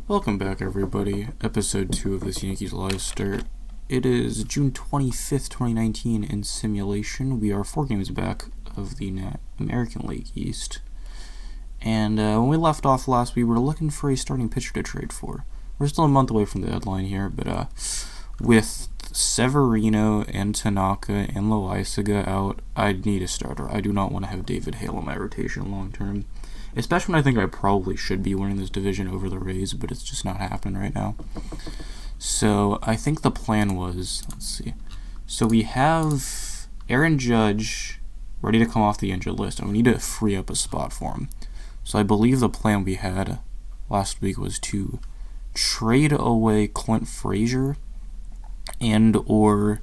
Welcome back, everybody. Episode 2 of this Yankees live start. It is June 25th, 2019 in simulation. We are 4 games back of the American League East. And when we left off last, we were looking for a starting pitcher to trade for. We're still a month away from the deadline here, but with Severino and Tanaka and Loaisaga out, I need a starter. I do not want to have David Hale in my rotation long term. Especially when I think I probably should be winning this division over the Rays, but it's just not happening right now. So I think the plan was, let's see. So we have Aaron Judge ready to come off the injured list, and we need to free up a spot for him. So I believe the plan we had last week was to trade away Clint Frazier and or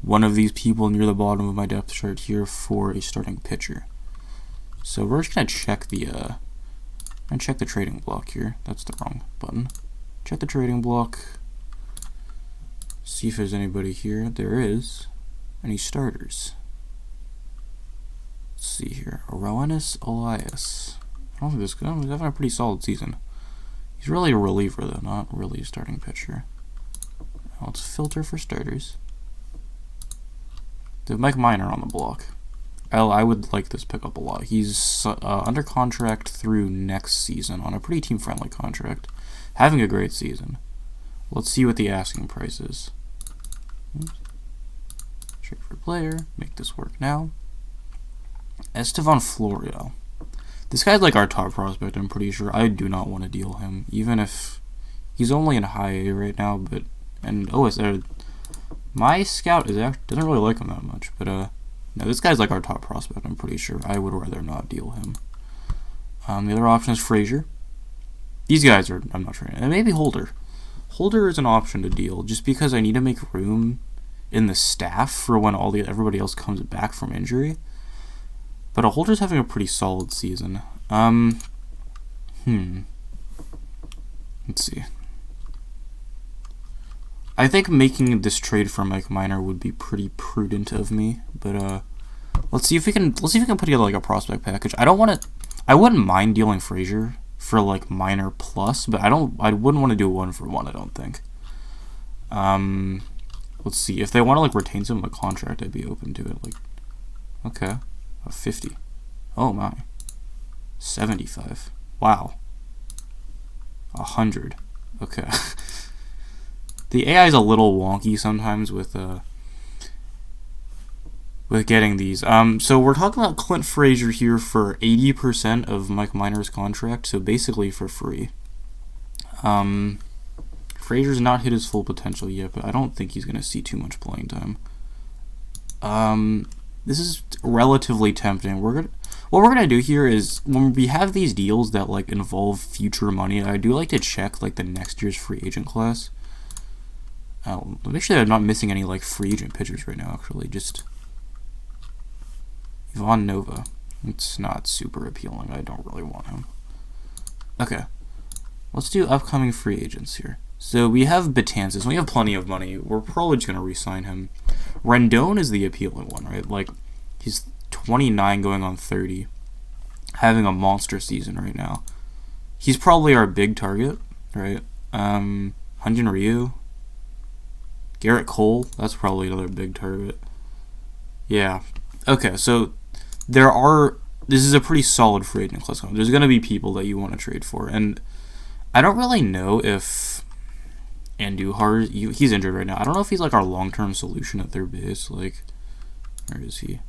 one of these people near the bottom of my depth chart here for a starting pitcher. So we're just gonna check the trading block here. That's the wrong button. Check the trading block. See if there's anybody here. There is. Any starters? Let's see here. Rowanus Elias. I don't think this guy. He's having a pretty solid season. He's really a reliever though, not really a starting pitcher. Now let's filter for starters. They have Mike Minor on the block. I would like this pickup a lot. He's under contract through next season on a pretty team-friendly contract. Having a great season. Let's see what the asking price is. Trade for player. Make this work now. Estevan Florial. This guy's like our top prospect, I'm pretty sure. I do not want to deal him, even if he's only in high A right now. But my scout doesn't really like him that much, but no, this guy's like our top prospect, I'm pretty sure. I would rather not deal him. The other option is Frazier. These guys I'm not trying. And maybe Holder. Holder is an option to deal, just because I need to make room in the staff for when everybody else comes back from injury. But Holder's having a pretty solid season. Let's see. I think making this trade for Mike Minor would be pretty prudent of me, but let's see if we can put together like a prospect package. I wouldn't mind dealing Frazier for like Minor plus, but I wouldn't want to do 1-for-1, I don't think. Let's see if they want to like retain some of the contract, I'd be open to it. Like, okay, a 50. Oh my, 75. Wow, 100. Okay. The AI is a little wonky sometimes with getting these. So we're talking about Clint Frazier here for 80% of Mike Minor's contract, so basically for free. Frazier's not hit his full potential yet, but I don't think he's going to see too much playing time. This is relatively tempting. What we're gonna do here is when we have these deals that like involve future money, I do like to check like the next year's free agent class. Make sure that I'm not missing any like free agent pitchers right now. Actually, just Ivan Nova. It's not super appealing. I don't really want him. Okay, let's do upcoming free agents here. So we have Betances. We have plenty of money. We're probably just gonna re-sign him. Rendon is the appealing one, right? Like he's 29 going on 30, having a monster season right now. He's probably our big target, right? Hyun-Jin Ryu. Garrett Cole, that's probably another big target. Yeah. Okay, so this is a pretty solid free agent class. There's going to be people that you want to trade for. And I don't really know if Andujar, he's injured right now. I don't know if he's like our long-term solution at third base. Like, where is he?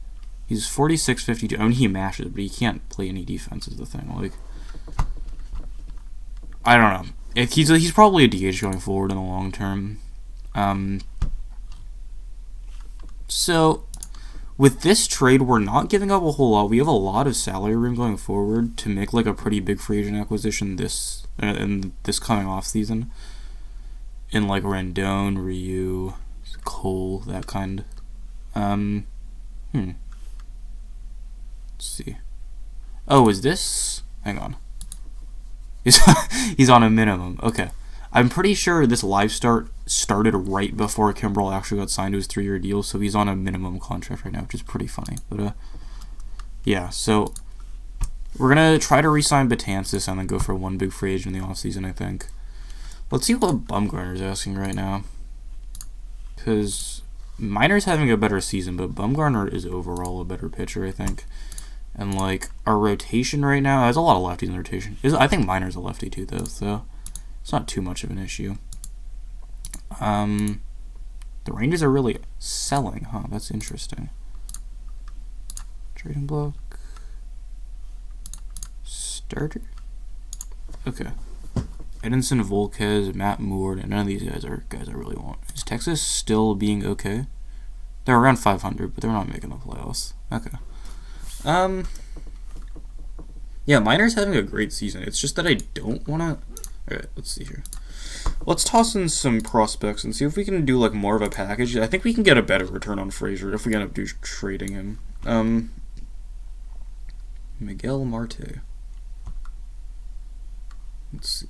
He's 46, 52. I mean, he mashes, but he can't play any defense is the thing. Like, I don't know. He's probably a DH going forward in the long term. So with this trade, we're not giving up a whole lot. We have a lot of salary room going forward to make like a pretty big free agent acquisition this coming off season. In like Rendon, Ryu, Cole, that kind. Let's see. Oh, is this? Hang on. He's on a minimum. Okay. I'm pretty sure this live start started right before Kimbrel actually got signed to his 3-year deal, so he's on a minimum contract right now, which is pretty funny. But yeah, so we're gonna try to re-sign Betances and then go for one big free agent in the offseason, I think. Let's see what Bumgarner's asking right now. Because Minor's having a better season, but Bumgarner is overall a better pitcher, I think. And, like, our rotation right now has a lot of lefties in the rotation. I think Minor's a lefty, too, though, so it's not too much of an issue. The Rangers are really selling, huh? That's interesting. Trading block. Starter? Okay. Edinson, Volquez, Matt Moore, and none of these guys are guys I really want. Is Texas still being okay? They're around 500, but they're not making the playoffs. Okay. Yeah, Minor's having a great season. It's just that I don't want to... Alright, let's see here. Let's toss in some prospects and see if we can do, like, more of a package. I think we can get a better return on Frazier if we end up trading him. Miguel Marte. Let's see.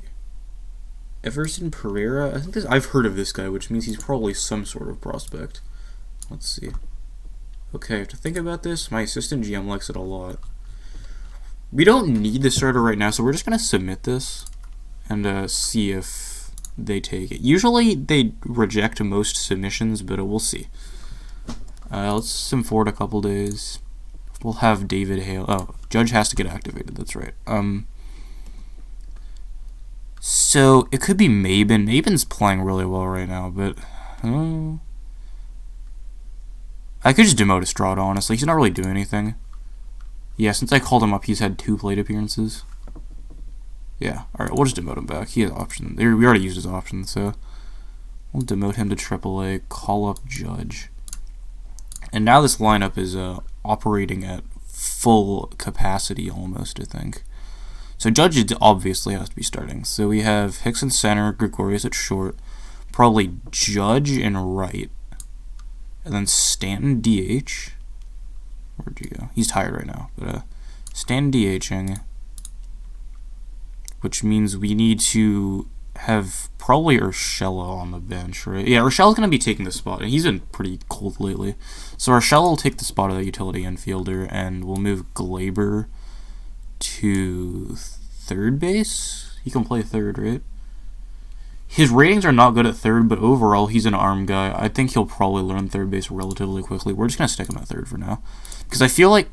Everson Pereira. I think I've heard of this guy, which means he's probably some sort of prospect. Let's see. Okay, I have to think about this. My assistant GM likes it a lot. We don't need the starter right now, so we're just going to submit this and see if they take it. Usually they reject most submissions, but we'll see. Let's sim forward a couple days. We'll have David Hale. Oh, Judge has to get activated. That's right. So it could be Maben. Maben's playing really well right now, but I could just demote Estrada, honestly. He's not really doing anything. Yeah, since I called him up, he's had 2 plate appearances. Yeah, alright, we'll just demote him back. He has options. We already used his options, so we'll demote him to AAA, call up Judge. And now this lineup is operating at full capacity almost, I think. So Judge obviously has to be starting. So we have Hicks in center, Gregorius at short, probably Judge in right, and then Stanton DH. Where'd you go? He's tired right now, but Stanton DHing, which means we need to have probably Urshela on the bench, right? Yeah, Urshela's going to be taking the spot, and he's been pretty cold lately. So Urshela will take the spot of the utility infielder, and we'll move Glaber to third base. He can play third, right? His ratings are not good at third, but overall he's an arm guy. I think he'll probably learn third base relatively quickly. We're just going to stick him at third for now. Because I feel like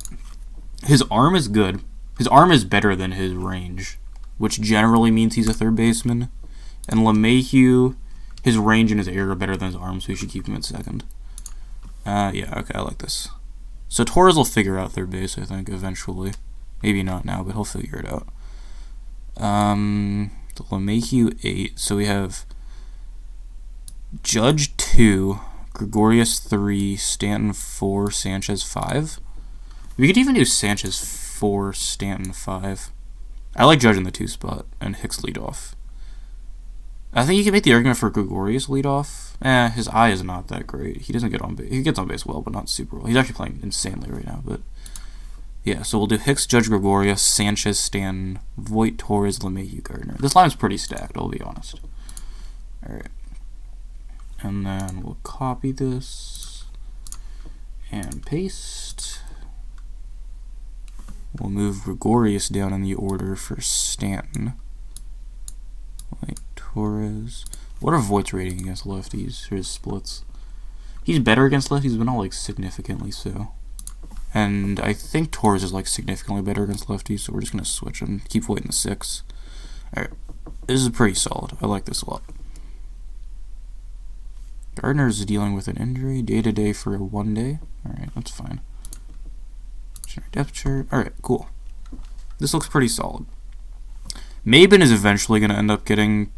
his arm is good. His arm is better than his range, which generally means he's a third baseman. And LeMahieu, his range and his air are better than his arm, so we should keep him at second. Yeah, okay, I like this. So Torres will figure out third base, I think, eventually. Maybe not now, but he'll figure it out. LeMahieu 8. So we have Judge 2, Gregorius 3, Stanton 4, Sanchez 5. We could even do Sanchez 4, Stanton 5. I like Judge in the 2 spot, and Hicks lead off. I think you can make the argument for Gregorius lead off. His eye is not that great. He doesn't get on base. He gets on base well, but not super well. He's actually playing insanely right now, but yeah, so we'll do Hicks, Judge, Gregorius, Sanchez, Stanton, Voit, Torres, LeMahieu, Gardner. This line's pretty stacked, I'll be honest. Alright. And then we'll copy this and paste. We'll move Gregorius down in the order for Stanton. Like Torres. What are Voigt's rating against lefties, or his splits? He's better against lefties, but not like significantly so. And I think Torres is like significantly better against lefties, so we're just going to switch him. Keep Voigt in the 6. Alright, this is pretty solid. I like this a lot. Gardner's dealing with an injury, day-to-day for 1 day. Alright, that's fine. Depth chart. Alright, cool. This looks pretty solid. Maben is eventually going to end up getting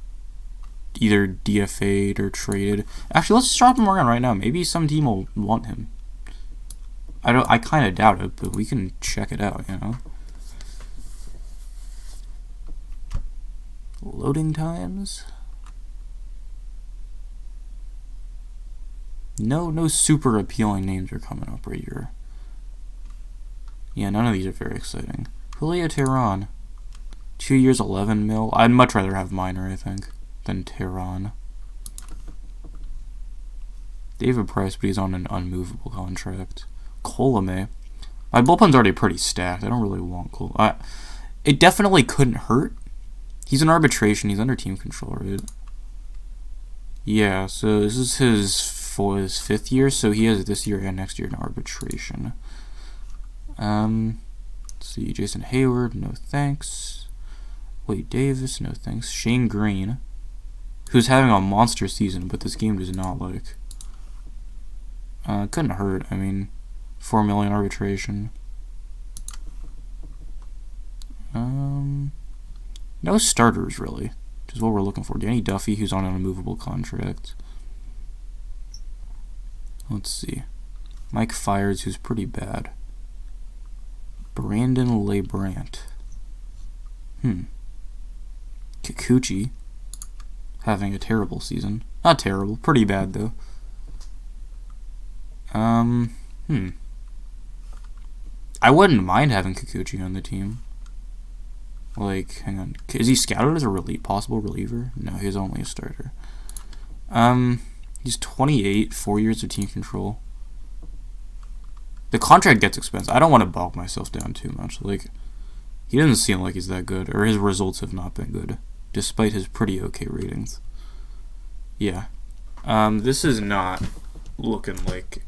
either DFA'd or traded. Actually, let's drop him around right now. Maybe some team will want him. I kind of doubt it, but we can check it out, you know. Loading times. No super appealing names are coming up right here. Yeah, none of these are very exciting. Julio Teheran. 2 years, 11 mil. I'd much rather have Minor, I think, than Teheran. David Price, but he's on an unmovable contract. Colome. My bullpen's already pretty stacked. I don't really want Colome. It definitely couldn't hurt. He's in arbitration. He's under team control, right? Yeah, so this is his fifth year, so he has this year and next year in arbitration. Let's see, Jason Hayward, no thanks. Wade Davis, no thanks. Shane Green, who's having a monster season, but this game does not like. Couldn't hurt. I mean, $4 million arbitration. No starters really, which is what we're looking for. Danny Duffy, who's on an immovable contract. Let's see. Mike Fiers, who's pretty bad. Brandon LeBrant. Kikuchi, having a terrible season. Not terrible, pretty bad though. I wouldn't mind having Kikuchi on the team. Like, hang on. Is he scouted as a possible reliever? No, he's only a starter. He's 28, 4 years of team control. The contract gets expensive. I don't want to bog myself down too much. Like, he doesn't seem like he's that good, or his results have not been good, despite his pretty okay ratings. Yeah. This is not looking like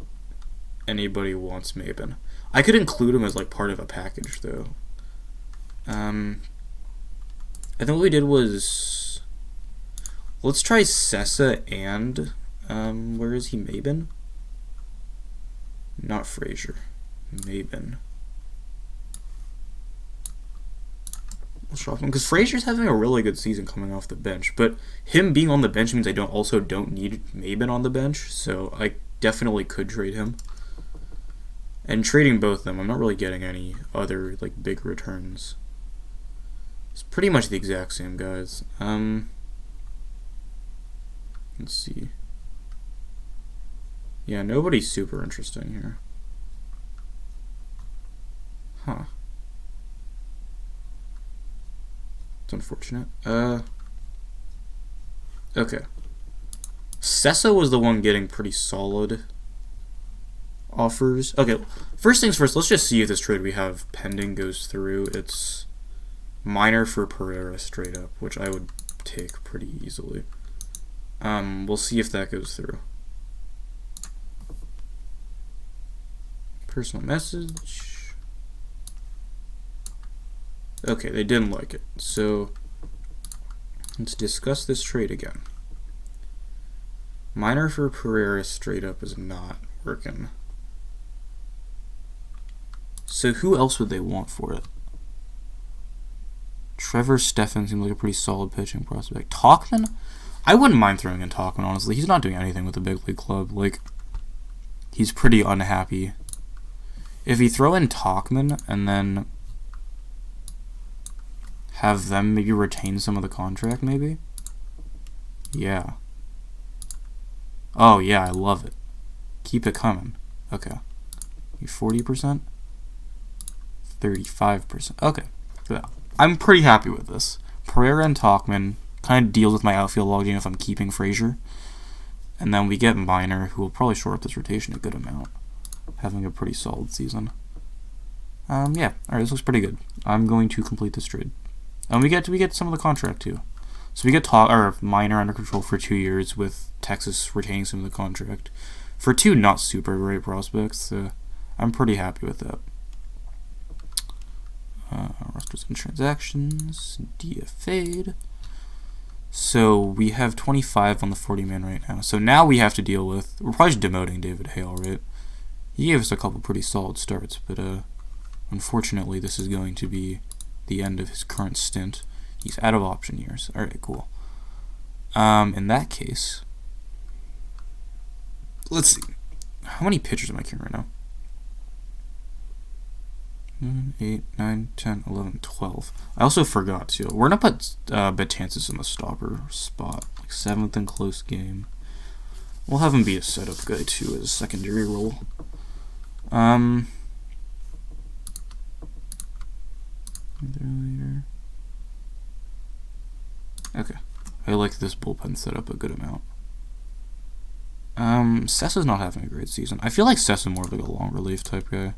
anybody wants Maben. I could include him as, like, part of a package, though. I think what we did was, let's try Sessa and, where is he, Maben? Not Frazier. Maben. We'll shop him, because Frazier's having a really good season coming off the bench, but him being on the bench means I don't need Maben on the bench, so I definitely could trade him. And trading both of them, I'm not really getting any other, like, big returns. It's pretty much the exact same guys. Let's see. Yeah, nobody's super interesting here. Huh. It's unfortunate. Okay. Sessa was the one getting pretty solid offers. Okay, first things first, let's just see if this trade we have pending goes through. It's minor for Pereira straight up, which I would take pretty easily. We'll see if that goes through. Personal message. Okay, they didn't like it. So let's discuss this trade again. Minor for Pereira straight up is not working. So who else would they want for it? Trevor Stephan seems like a pretty solid pitching prospect. Tauchman? I wouldn't mind throwing in Tauchman, honestly. He's not doing anything with the big league club. Like, he's pretty unhappy. If you throw in Tauchman and then have them maybe retain some of the contract, maybe? Yeah. Oh, yeah, I love it. Keep it coming. Okay. You 40%? 35%. Okay. Yeah. I'm pretty happy with this. Pereira and Tauchman kind of deals with my outfield logjam if I'm keeping Frazier. And then we get Minor, who will probably shore up this rotation a good amount. Having a pretty solid season. Yeah. Alright, this looks pretty good. I'm going to complete this trade. And we get some of the contract too. So we get Minor under control for 2 years with Texas retaining some of the contract. For 2 not super great prospects, I'm pretty happy with that. Rosters and transactions, DFA'd. So we have 25 on the 40-man right now. So now we have to deal with, we're probably just demoting David Hale, right? He gave us a couple pretty solid starts, but unfortunately this is going to be the end of his current stint. He's out of option years. Alright, cool. In that case, let's see. How many pitchers am I carrying right now? 8, 9, 10, 11, 12. I also forgot to. We're going to put Betances in the stopper spot. Like 7th in close game. We'll have him be a setup guy too as a secondary role. Okay. I like this bullpen setup a good amount. Sessa's not having a great season. I feel like Sessa's more of like a long relief type guy.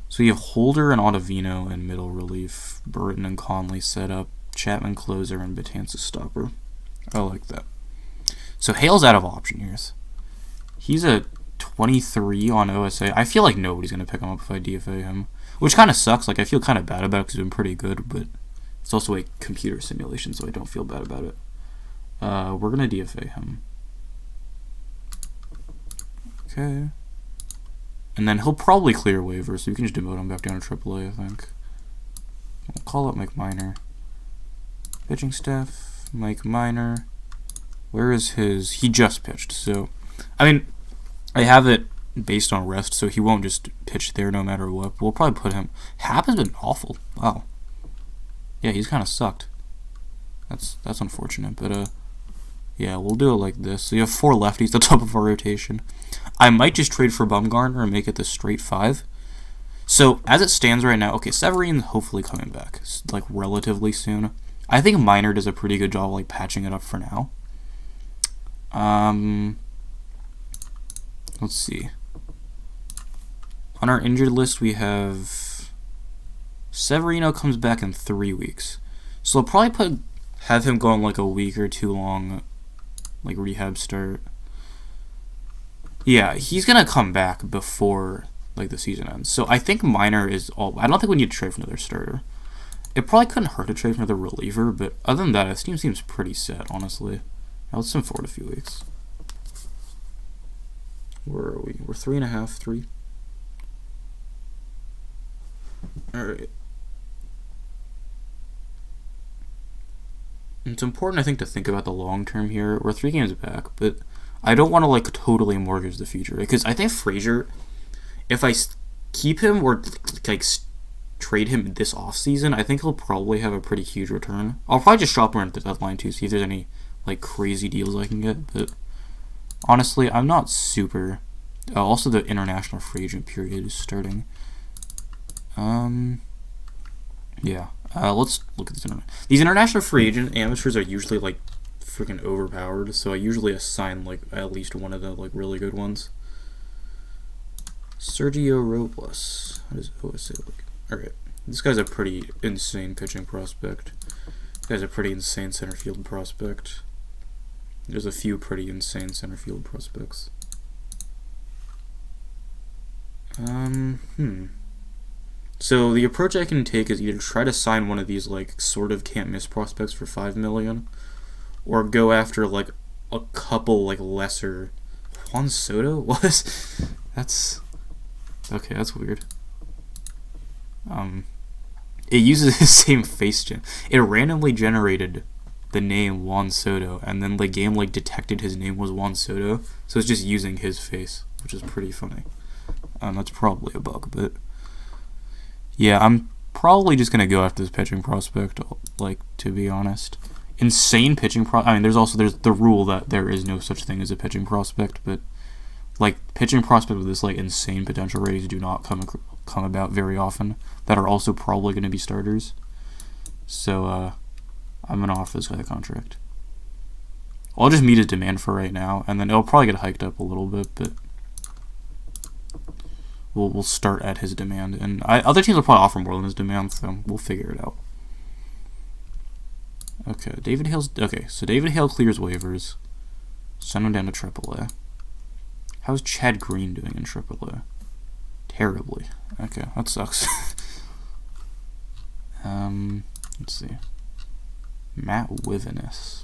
So you have Holder and Ottavino in middle relief, Burton and Conley set up, Chapman closer, and Betances stopper. I like that. So Hale's out of option years. He's a 23 on OSA. I feel like nobody's going to pick him up if I DFA him, which kind of sucks. Like, I feel kind of bad about it because he's been pretty good, but it's also a computer simulation, so I don't feel bad about it. We're going to DFA him. Okay. And then he'll probably clear waivers, so you can just demote him back down to AAA, I think. We'll call up Mike Minor. Pitching staff, Mike Minor. Where is his... He just pitched, so... I mean, I have it based on rest, so he won't just pitch there no matter what. We'll probably put him... Happ has been awful. Wow. Yeah, he's kind of sucked. That's unfortunate, but yeah, we'll do it like this. So you have 4 lefties at the top of our rotation. I might just trade for Bumgarner and make it the straight 5. So as it stands right now, okay, Severine's hopefully coming back like relatively soon. I think Minor does a pretty good job like patching it up for now. Let's see. On our injured list, we have Severino comes back in 3 weeks. So I'll probably have him go on like a week or 2 long like rehab start. Yeah, he's gonna come back before like the season ends. So I think Minor is all. I don't think we need to trade for another starter. It probably couldn't hurt to trade for another reliever, but other than that, his team seems pretty set, honestly. Now let's send forward a few weeks. Where are we? We're 3.5, 3. Alright. It's important, I think, to think about the long term here. We're 3 games back, but I don't want to like totally mortgage the future, because I think Frazier, if I keep him or like trade him this offseason, I think he'll probably have a pretty huge return. I'll probably just shop around at the deadline too, see if there's any like crazy deals I can get. But honestly, I'm not super. Also, the international free agent period is starting. Yeah. Let's look at this. These international free agent amateurs are usually like freaking overpowered, so I usually assign like at least one of the like really good ones. Sergio Robles. How does OSA look? Alright. This guy's a pretty insane pitching prospect. This guy's a pretty insane center field prospect. There's a few pretty insane center field prospects. So the approach I can take is either try to sign one of these like sort of can't miss prospects for $5 million, or go after like a couple like lesser. Juan Soto? What? That's okay. That's weird. It uses his same face gen. It randomly generated the name Juan Soto, and then the game like detected his name was Juan Soto, so it's just using his face, which is pretty funny. That's probably a bug, but yeah, I'm probably just gonna go after this pitching prospect. Like, to be honest, insane pitching I mean, there's the rule that there is no such thing as a pitching prospect, but like pitching prospects with this like insane potential ratings do not come about very often. That are also probably going to be starters. So I'm gonna offer this guy the contract. I'll just meet his demand for right now, and then it'll probably get hiked up a little bit, but we'll start at his demand. And other teams will probably offer more than his demand, so we'll figure it out. Okay, so David Hale clears waivers. Send him down to AAA. How's Chad Green doing in AAA? Terribly. Okay, that sucks. Let's see. Matt Wivenis.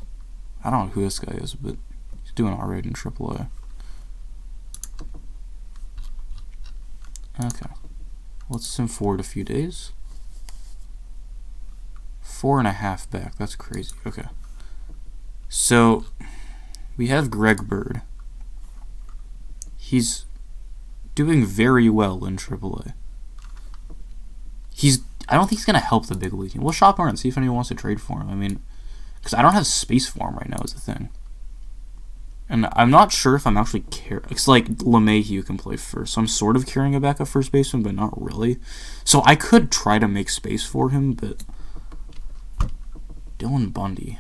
I don't know who this guy is, but he's doing alright in AAA. Okay. Let's send forward a few days. 4.5 back. That's crazy. Okay. So, we have Greg Bird. He's doing very well in AAA. I don't think he's going to help the big league team. We'll shop around and see if anyone wants to trade for him. I mean, because I don't have space for him right now is the thing. And I'm not sure if I'm actually caring. It's like LeMahieu can play first, so I'm sort of carrying a backup first baseman, but not really. So I could try to make space for him, but Dylan Bundy.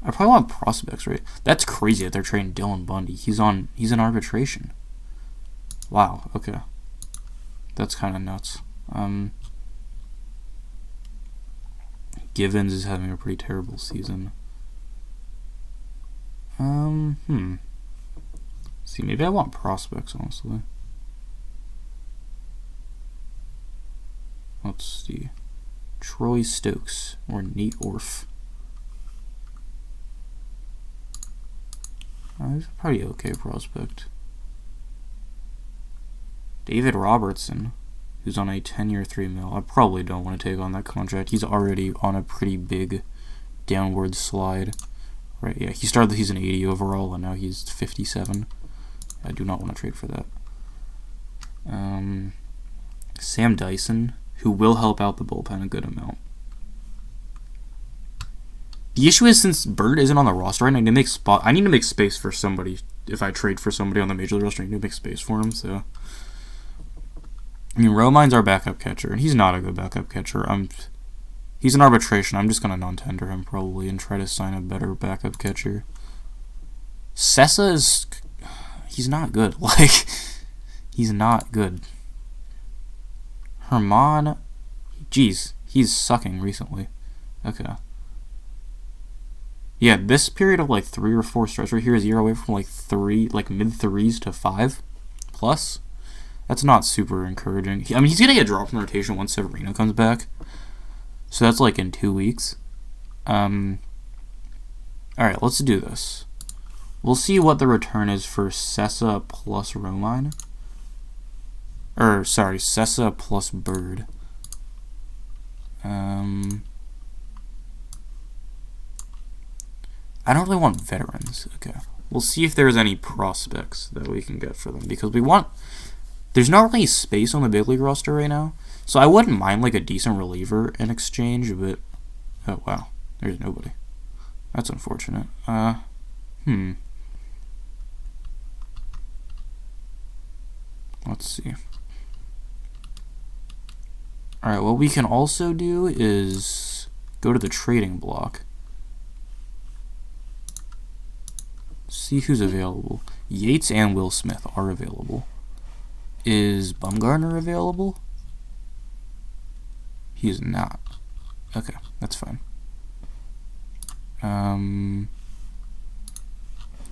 I probably want prospects, right? That's crazy that they're trading Dylan Bundy. He's in arbitration. Wow, okay. That's kind of nuts. Givens is having a pretty terrible season. See, maybe I want prospects, honestly. Let's see. Troy Stokes or Nate Orf. He's a pretty okay prospect. David Robertson, who's on a 10-year $3 million. I probably don't want to take on that contract. He's already on a pretty big downward slide. Right, yeah, he started the season 80 overall, and now he's 57. I do not want to trade for that. Sam Dyson, who will help out the bullpen a good amount. The issue is, since Bird isn't on the roster right now, I need to make space for somebody. If I trade for somebody on the major league roster, I need to make space for him. So, I mean, Romine's our backup catcher, and he's not a good backup catcher. He's an arbitration. I'm just gonna non-tender him probably and try to sign a better backup catcher. Sessa he's not good. Like, he's not good. Herman, geez, he's sucking recently. Okay. Yeah, this period of like 3 or 4 starts right here is a year away from like mid-3s to 5 plus. That's not super encouraging. I mean, he's gonna get dropped from the rotation once Severino comes back. So that's like in 2 weeks. Alright, let's do this. We'll see what the return is for Sessa plus Romine. Sessa plus Bird. I don't really want veterans. Okay. We'll see if there's any prospects that we can get for them. Because there's not really space on the big league roster right now. So I wouldn't mind like a decent reliever in exchange, but... Oh, wow. There's nobody. That's unfortunate. Let's see. Alright, what we can also do is go to the trading block. See who's available. Yates and Will Smith are available. Is Bumgarner available? He is not. Okay, that's fine.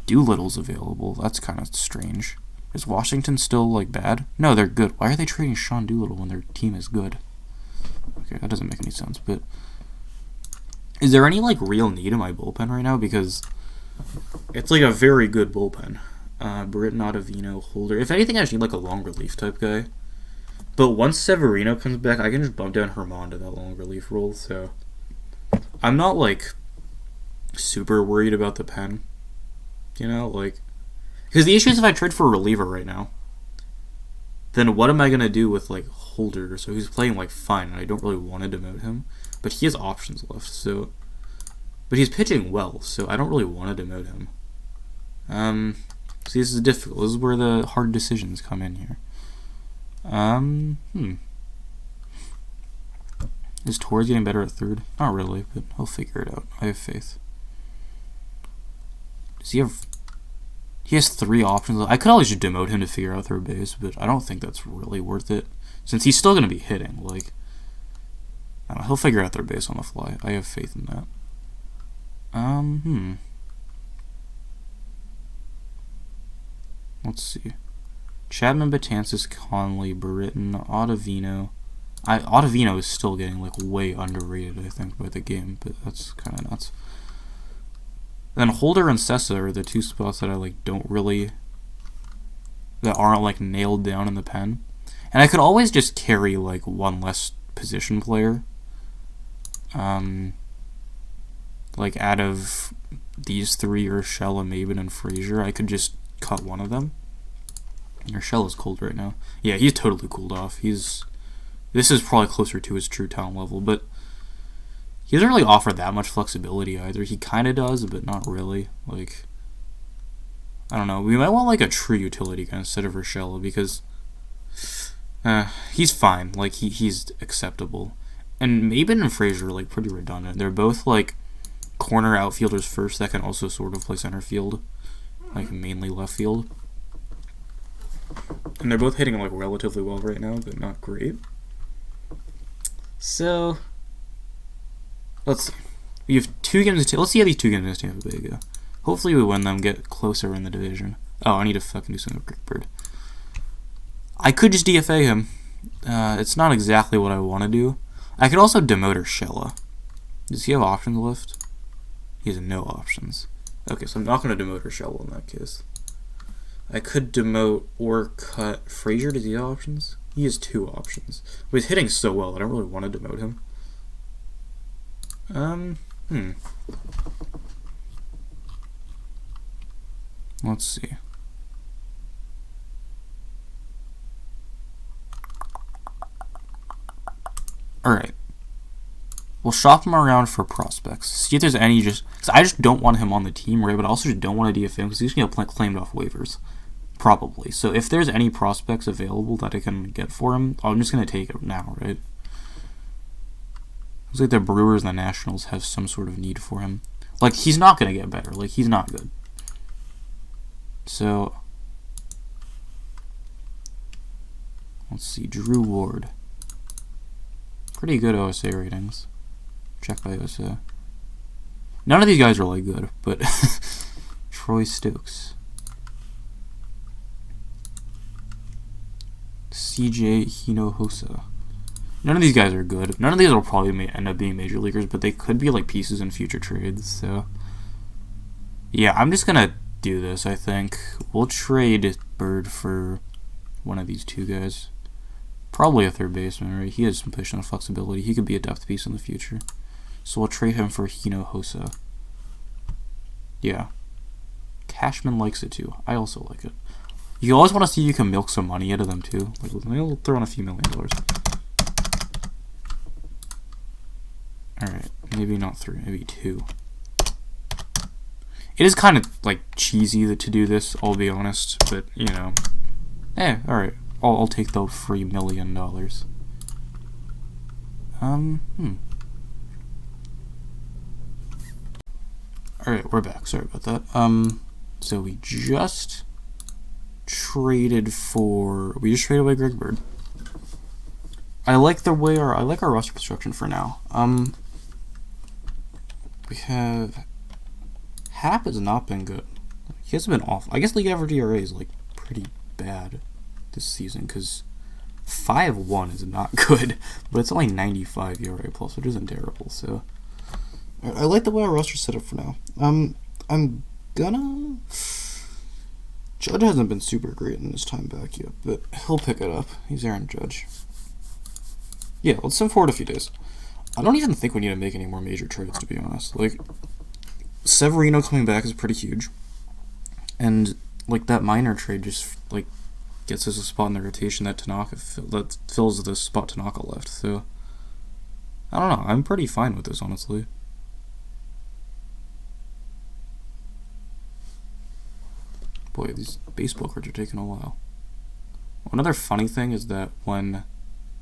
Doolittle's available. That's kind of strange. Is Washington still, like, bad? No, they're good. Why are they trading Sean Doolittle when their team is good? Okay, that doesn't make any sense, but... Is there any, like, real need in my bullpen right now? Because it's, like, a very good bullpen. Britton, Ottavino, Holder. If anything, I just need, like, a long relief type guy. But once Severino comes back, I can just bump down Herman to that long relief role, so... I'm not, like, super worried about the pen. You know, like... Because the issue is if I trade for a reliever right now, then what am I going to do with, like, Holder? So he's playing, like, fine, and I don't really want to demote him. But he has options left, so... But he's pitching well, so I don't really want to demote him. See, this is difficult. This is where the hard decisions come in here. Is Torres getting better at third? Not really, but he'll figure it out. I have faith. Does he have... He has 3 options. I could always just demote him to figure out third base, but I don't think that's really worth it. Since he's still going to be hitting, like... I don't know, he'll figure out third base on the fly. I have faith in that. Let's see. Chapman, Betances, Conley, Britton, Ottavino. Ottavino is still getting, like, way underrated, I think, by the game, but that's kind of nuts. Then Holder and Sessa are the 2 spots that I, like, that aren't, like, nailed down in the pen. And I could always just carry, like, 1 less position player. Like, out of these 3, Urshela, Maben, and Frazier, I could just cut one of them. Urshela's cold right now. Yeah, he's totally cooled off. This is probably closer to his true talent level, but he doesn't really offer that much flexibility either. He kind of does, but not really. Like, I don't know. We might want, like, a true utility guy instead of Urshela, because he's fine. Like, he's acceptable. And Maben and Frazier are, like, pretty redundant. They're both, like, corner outfielders first that can also sort of play center field. Like, mainly left field. And they're both hitting, like, relatively well right now, but not great. So, let's see. We have 2 games. Let's see how these 2 games against Tampa Bay go. Hopefully we win them, get closer in the division. Oh, I need to fucking do something with Greg Bird. I could just DFA him. It's not exactly what I want to do. I could also demote Urshela. Does he have options left? He has no options. Okay, so I'm not going to demote Urshela in that case. I could demote or cut Frazier. Does he have options? He has 2 options. But he's hitting so well, I don't really want to demote him. Let's see. Alright. We'll shop him around for prospects. See if there's any because I just don't want him on the team, right? But I also just don't want to DFA him because he's going to get claimed off waivers. Probably. So if there's any prospects available that I can get for him, I'm just going to take it now, right? Looks like the Brewers and the Nationals have some sort of need for him. Like, he's not going to get better. Like, he's not good. So, let's see. Drew Ward. Pretty good OSA ratings. Check by OSA. None of these guys are, like, good, but Troy Stokes. CJ Hinojosa. None of these guys are good. None of these will probably end up being major leaguers, but they could be like pieces in future trades. So, yeah, I'm just gonna do this. I think we'll trade Bird for one of these 2 guys. Probably a third baseman, right? He has some positional flexibility. He could be a depth piece in the future. So we'll trade him for Hinojosa. Yeah, Cashman likes it too. I also like it. You always want to see you can milk some money out of them too. Like, we'll throw in a few $1 million. Alright, maybe not 3, maybe 2. It is kind of, like, cheesy to do this, I'll be honest, but, you know. Alright, I'll take the free $1 million. Alright, we're back, sorry about that. So we just traded away Greg Bird. I like our roster construction for now. We have Hap has not been good. He hasn't been awful. I guess league average ERA is like pretty bad this season because 5.1 is not good, but it's only 95 ERA plus, which isn't terrible. So I like the way our roster's set up for now. I'm gonna. Judge hasn't been super great in his time back yet, but he'll pick it up. He's Aaron Judge. Yeah, let's send forward a few days. I don't even think we need to make any more major trades, to be honest. Like, Severino coming back is pretty huge. And, like, that minor trade just, like, gets us a spot in the rotation that fills the spot Tanaka left. So, I don't know. I'm pretty fine with this, honestly. Boy, these baseball cards are taking a while. Another funny thing is that when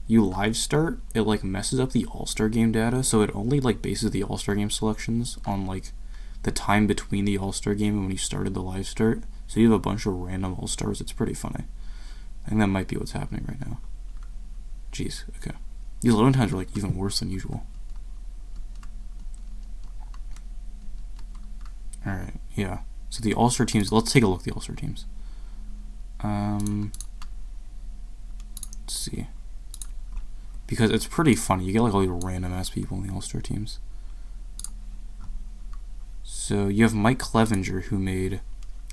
you live start, it like messes up the All-Star Game data, so it only like bases the All-Star Game selections on like the time between the All-Star Game and when you started the live start. So you have a bunch of random All-Stars. It's pretty funny. I think that might be what's happening right now. Jeez, okay. These loading times are like even worse than usual. Alright, yeah. So the All-Star teams, let's take a look at the All-Star teams. Let's see. Because it's pretty funny. You get like all these random ass people in the All-Star teams. So you have Mike Clevenger, who made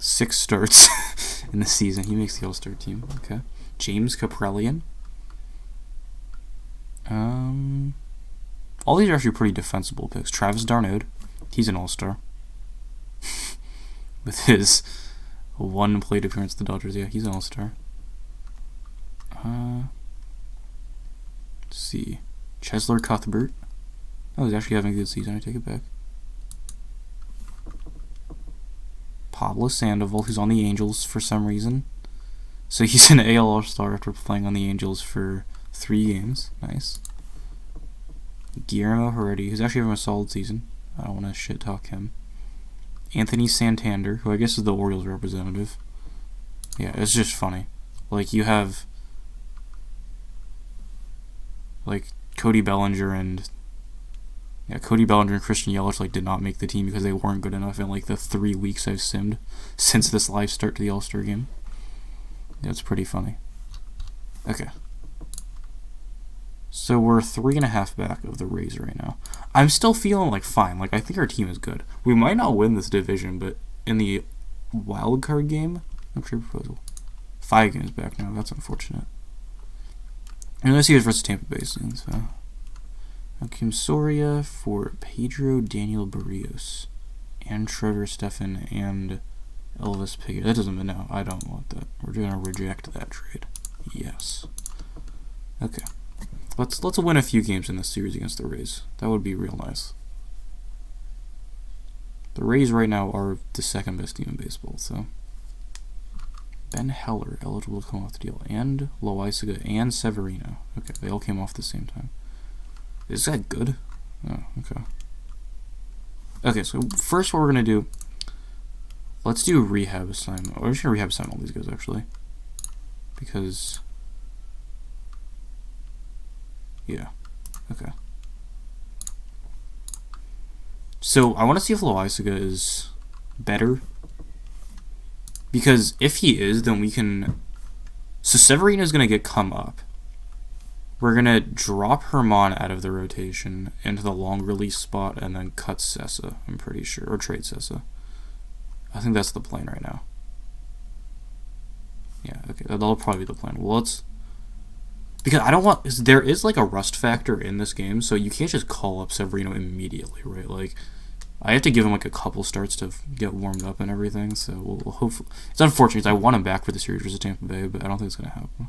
6 starts in the season. He makes the All-Star team. Okay. James Kaprelian. All these are actually pretty defensible picks. Travis d'Arnaud. He's an All-Star. With his 1 plate appearance at the Dodgers. Yeah, he's an All-Star. Let's see. Chesler Cuthbert. Oh, he's actually having a good season. I take it back. Pablo Sandoval, who's on the Angels for some reason. So he's an AL All-Star after playing on the Angels for 3 games. Nice. Guillermo Heredia, who's actually having a solid season. I don't want to shit-talk him. Anthony Santander, who I guess is the Orioles representative. Yeah, it's just funny. Like, you have like Cody Bellinger and Yeah, Cody Bellinger and Christian Yelich did not make the team because they weren't good enough in the 3 weeks I've simmed since this live start to the All-Star game. That's pretty funny. Okay. So we're 3.5 back of the Rays right now. I'm still feeling fine. I think our team is good. We might not win this division, but in the wild card game, no trade proposal. 5 games back now. That's unfortunate. And let's see who's versus Tampa Bay soon. So, Kim Soria for Pedro Daniel Barrios and Trevor Stephan and Elvis Pigot. That doesn't mean no. I don't want that. We're gonna reject that trade. Yes. Okay. Let's win a few games in this series against the Rays. That would be real nice. The Rays right now are the second best team in baseball, so. Ben Heller, eligible to come off the deal, and Loaizaga and Severino. Okay, they all came off at the same time. Is that good? Oh, okay. Okay, so first what we're going to do, let's do rehab assignment. We're just going to rehab assign all these guys, actually. Because, yeah, okay. So I want to see if Loaizaga is better. Because if he is, then we can... So Severino's going to get come up. We're going to drop Herman out of the rotation into the long release spot and then cut Sessa, I'm pretty sure. Or trade Sessa. I think that's the plan right now. Yeah, okay. That'll probably be the plan. Well, let's... Because I don't want... There is a rust factor in this game, so you can't just call up Severino immediately, right? I have to give him a couple starts to get warmed up and everything, so we'll hopefully... It's unfortunate, I want him back for the series versus Tampa Bay, but I don't think it's going to happen.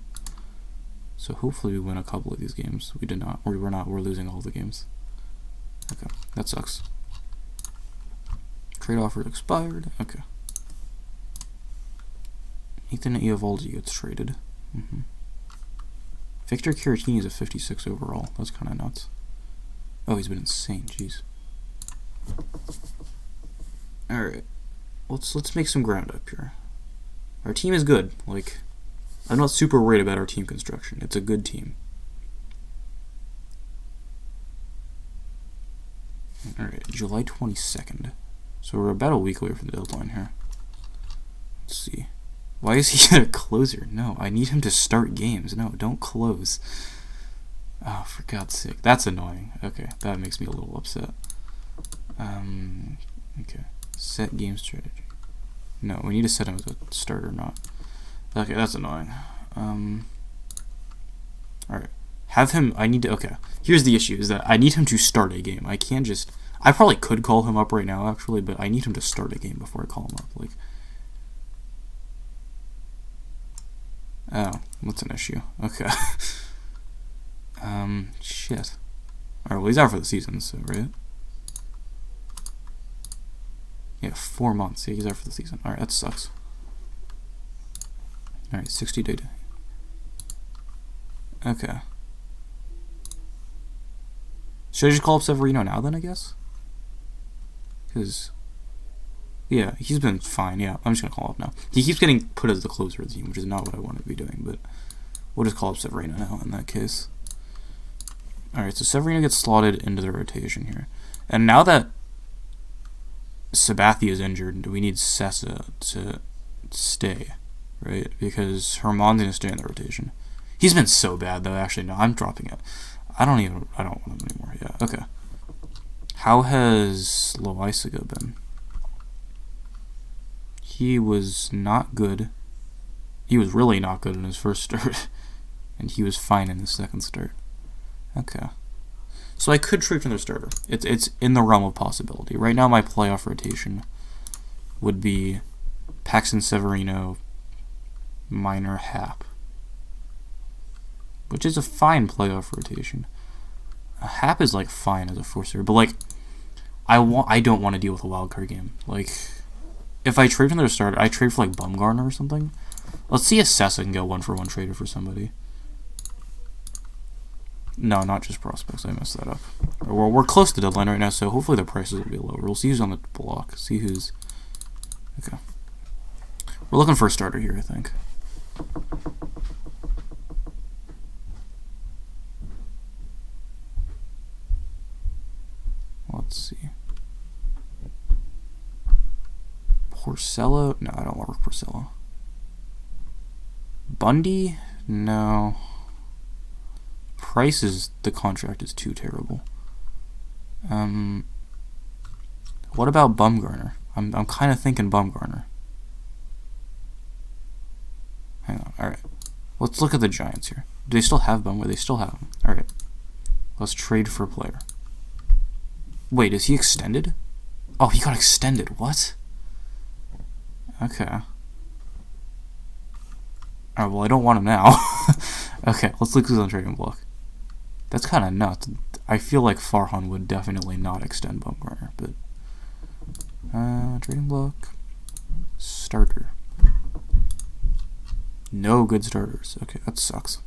So hopefully we win a couple of these games. We did not. Or we're not. We're losing all the games. Okay, that sucks. Trade offer expired. Okay. Ethan Eovaldi gets traded. Victor Caratini is a 56 overall. That's kind of nuts. Oh, he's been insane. Jeez. Alright, let's make some ground up here. Our team is good. I'm not super worried about our team construction. It's a good team. Alright, July 22nd. So we're about a week away from the deadline here. Let's see. Why is he a closer? No, I need him to start games. No, don't close. Oh, for God's sake. That's annoying. Okay, that makes me a little upset. Okay. Set game strategy. No, we need to set him as a starter, not. Okay, that's annoying. Alright. Have him, okay. Here's the issue, is that I need him to start a game. I can't just, I probably could call him up right now, actually, but I need him to start a game before I call him up. Oh, what's an issue? Okay. Shit. Alright, well, he's out for the season, so, right? Yeah, 4 months. Yeah, he's out for the season. Alright, that sucks. Alright, 60-day. Okay. Should I just call up Severino now then, I guess? Because, yeah, he's been fine. Yeah, I'm just going to call up now. He keeps getting put as the closer of the team, which is not what I want to be doing, but we'll just call up Severino now in that case. Alright, so Severino gets slotted into the rotation here. And now that Sabathia is injured, we need Sessa to stay, right? Because Herman's going to stay in the rotation. He's been so bad, though. Actually, no, I'm dropping it. I don't want him anymore. Yeah, okay. How has Loaizaga been? He was not good. He was really not good in his first start. And he was fine in his second start. Okay. So I could trade for their starter. It's in the realm of possibility. Right now, my playoff rotation would be Paxton Severino, Minor Happ, which is a fine playoff rotation. Happ is fine as a forcer, but I don't want to deal with a wild card game. If I trade from their starter, I trade for Bumgarner or something. Let's see if Sessa can go 1-for-1 traded for somebody. No, not just prospects. I messed that up. We're close to deadline right now, so hopefully the prices will be lower. We'll see who's on the block. See who's... Okay. We're looking for a starter here, I think. Porcello? No, I don't want Porcello. Bundy? No. Price is, the contract is too terrible. What about Bumgarner? I'm kind of thinking Bumgarner. Hang on, alright. Let's look at the Giants here. Do they still have Bumgarner? They still have him. Alright. Let's trade for a player. Wait, is he extended? Oh, he got extended. What? Okay. Alright, well, I don't want him now. Okay, let's look who's on the trading block. That's kind of nuts. I feel like Farhan would definitely not extend Bumgarner, but... trading block. Starter. No good starters. Okay, that sucks.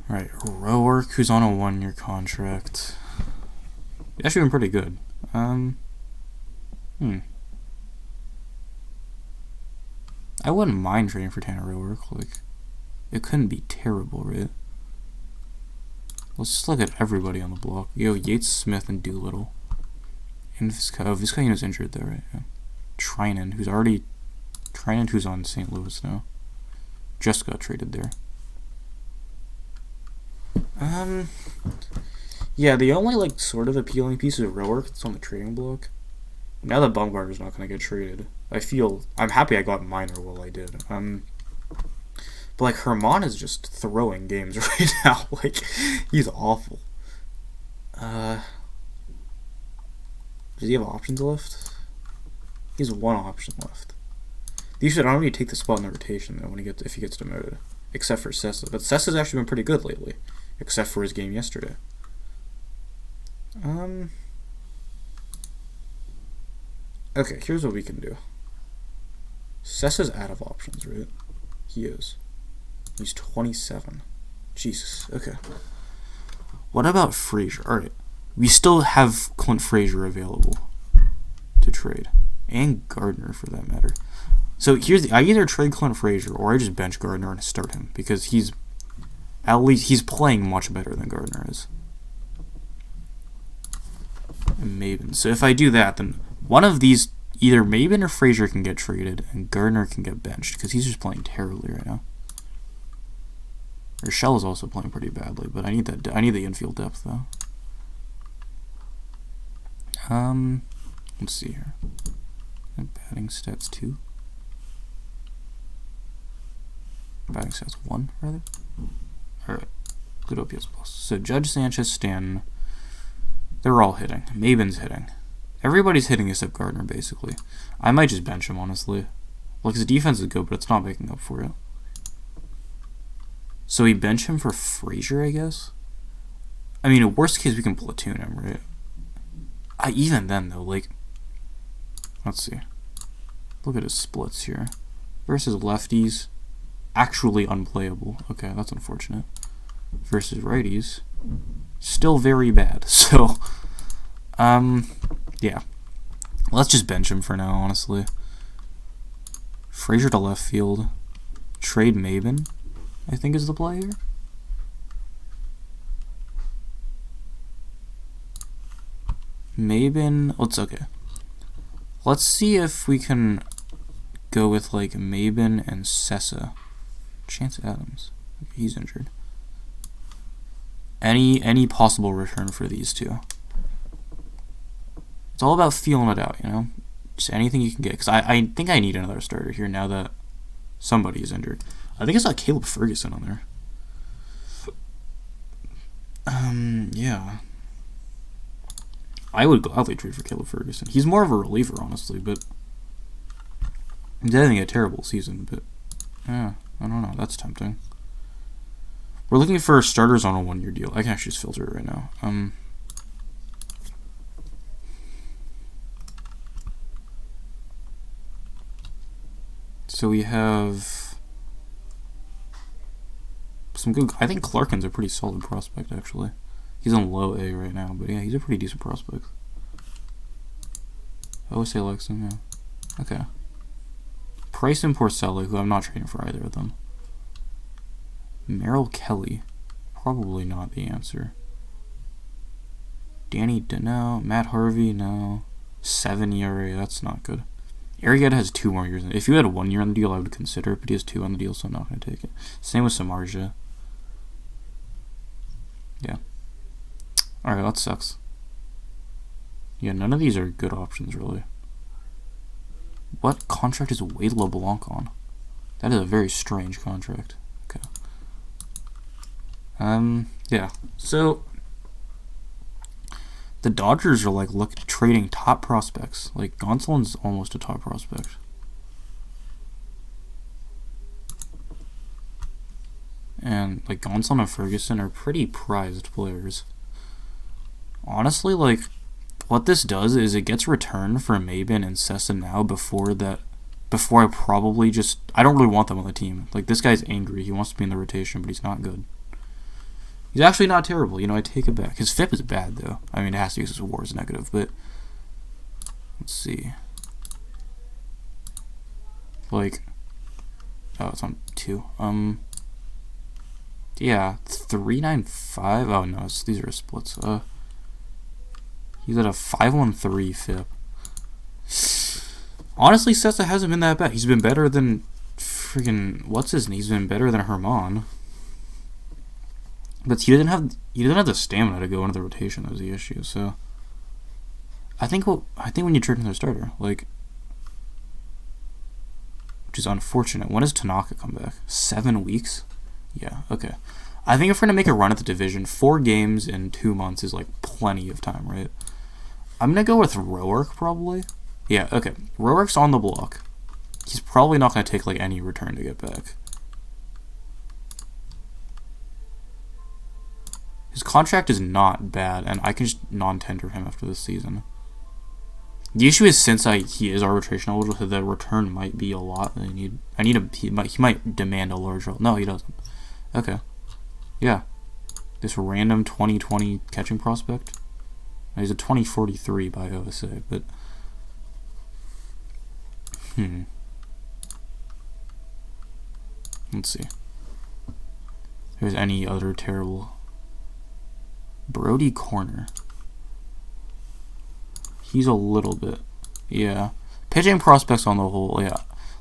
Alright, Roark, who's on a 1-year contract. He's actually been pretty good. I wouldn't mind trading for Tanner Roark. Like, it couldn't be terrible, right? Let's just look at everybody on the block. Yo, Yates, Smith, and Doolittle. And Vizcaino's injured though, right? Yeah. Trinan, who's on St. Louis now. Just got traded there. Yeah, the only, like, sort of appealing piece is Roark that's on the trading block. Now that Bumgarner's not going to get traded, I'm happy I got Minor while I did. But, like, Herman is just throwing games right now. Like, he's awful. Does he have options left? He has 1 option left. These should only take the spot in the rotation, though, if he gets demoted. Except for Sessa. But Sessa's actually been pretty good lately. Except for his game yesterday. Okay, here's what we can do. Sessa's out of options, right? He is. He's 27. Jesus, okay. What about Frazier? Alright. We still have Clint Frazier available to trade. And Gardner, for that matter. So I either trade Clint Frazier or I just bench Gardner and start him. Because he's playing much better than Gardner is. And Maben. So if I do that, then one of these, either Maben or Frazier can get traded, and Gardner can get benched, because he's just playing terribly right now. Rochelle is also playing pretty badly, but I need the infield depth though. Let's see here. Batting stats 2. Batting stats 1, rather. Alright. Good OPS plus. So Judge, Sanchez, Stanton. They're all hitting. Maben's hitting. Everybody's hitting except Gardner, basically. I might just bench him, honestly. Like, his defense is good, but it's not making up for it. So we bench him for Frazier, I guess? I mean, in worst case, we can platoon him, right? Even then, though, like... Let's see. Look at his splits here. Versus lefties. Actually unplayable. Okay, that's unfortunate. Versus righties. Still very bad. So, yeah. Let's just bench him for now, honestly. Frazier to left field. Trade Maben, I think, is the play here. Maben, let's see if we can go with, like, Maben and Sessa. Chance Adams. Okay, he's injured. Any possible return for these two. It's all about feeling it out, you know? Just anything you can get. Because I think I need another starter here now that somebody is injured. I think I saw Caleb Ferguson on there. Yeah. I would gladly trade for Caleb Ferguson. He's more of a reliever, honestly, but he's having a terrible season, but yeah, I don't know. That's tempting. We're looking for starters on a 1-year deal. I can actually just filter it right now. So we have some good... I think Clarkin's a pretty solid prospect, actually. He's on low A right now, but yeah, he's a pretty decent prospect. OSA likes him, yeah. Okay. Price and Porcello, who I'm not trading for either of them. Merrill Kelly. Probably not the answer. Danny, no. Matt Harvey, no. 7 ERA, that's not good. Arrieta has 2 more years. If you had 1 year on the deal, I would consider it, but he has 2 on the deal, so I'm not going to take it. Same with Samardzija. Yeah. Alright, that sucks. Yeah, none of these are good options, really. What contract is Wade LeBlanc on? That is a very strange contract. Okay. Yeah. So, the Dodgers are, like, trading top prospects. Like, Gonsolin's almost a top prospect. And, like, Gonsolin and Ferguson are pretty prized players. Honestly, like, what this does is it gets returned for Maben and Sessa now before I probably I don't really want them on the team. Like, this guy's angry. He wants to be in the rotation, but he's not good. He's actually not terrible. I take it back. His FIP is bad, though. I mean, it has to use his WAR as negative, but let's see. Like, oh, it's on 2. Yeah, 395. Oh no, these are splits. He's at a 513 FIP. Honestly, Sessa hasn't been that bad. He's been better than freaking what's his name? He's been better than Herman. But he didn't have the stamina to go into the rotation. That was the issue. So I think when you trade another starter, like, which is unfortunate. When does Tanaka come back? 7 weeks? Yeah, okay. I think if we're going to make a run at the division, 4 games in 2 months is, like, plenty of time, right? I'm going to go with Roark, probably. Yeah, okay. Roark's on the block. He's probably not going to take, like, any return to get back. His contract is not bad, and I can just non-tender him after this season. The issue is, since he is arbitration eligible, the return might be a lot. He might demand a large role. No, he doesn't. Okay. Yeah. This random 2020 catching prospect. He's a 2043 by OSA, but let's see. If there's any other terrible. Brody Corner. He's a little bit. Yeah. Pitching prospects on the whole, yeah.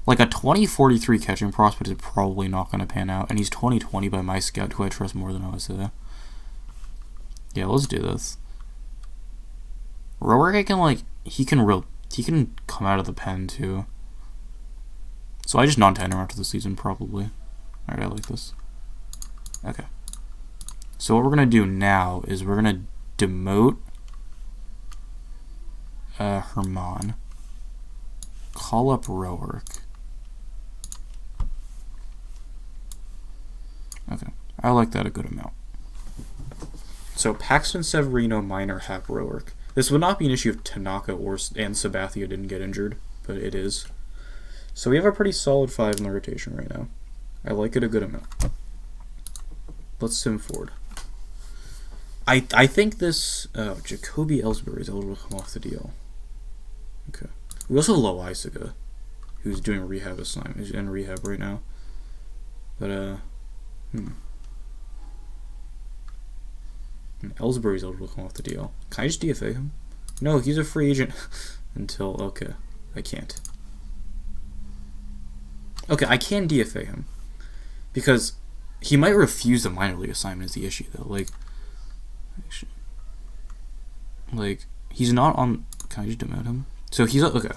Like, a 2043 catching prospect is probably not going to pan out, and he's 2020 by my scout, who I trust more than OSA. Yeah, let's do this. Roark, he can come out of the pen, too. So I just non-tender after the season, probably. Alright, I like this. Okay. So what we're going to do now is we're going to demote Herman. Call up Roark. Okay. I like that a good amount. So Paxton, Severino, Minor, Hap, Roark. This would not be an issue if Tanaka and Sabathia didn't get injured, but it is. So we have a pretty solid 5 in the rotation right now. I like it a good amount. Let's sim forward. I think this Jacoby Ellsbury is eligible to come off the deal. Okay. We also have Loisaga, who's doing rehab assignment. He's in rehab right now. But Ellsbury's eligible to come off the deal. Can I just DFA him? No, he's a free agent until okay. I can't. Okay, I can DFA him because he might refuse the minor league assignment. Is the issue though? Like he's not on. Can I just demote him? So he's okay.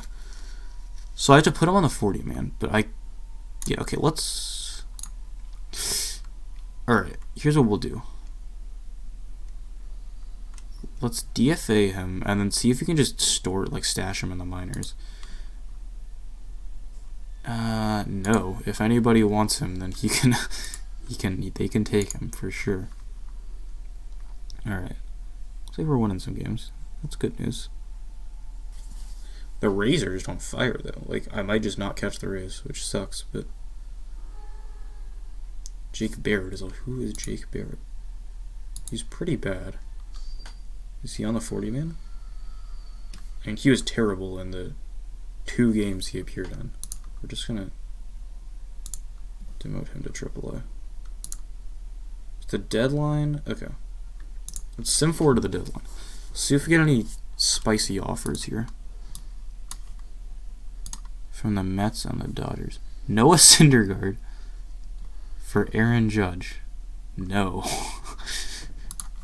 So I have to put him on the 40 man, but yeah, okay. Let's. All right. Here's what we'll do. Let's DFA him and then see if we can just stash him in the minors. No. If anybody wants him, then they can take him for sure. All right. Looks like we're winning some games. That's good news. The Rays are just on fire though. Like, I might just not catch the Rays, which sucks. But Jake Barrett who is Jake Barrett? He's pretty bad. Is he on the 40 man? And he was terrible in the 2 games he appeared on. We're just gonna demote him to AAA. It's the deadline. Okay. Let's sim forward to the deadline. See if we get any spicy offers here. from the Mets and the Dodgers. Noah Syndergaard for Aaron Judge. No.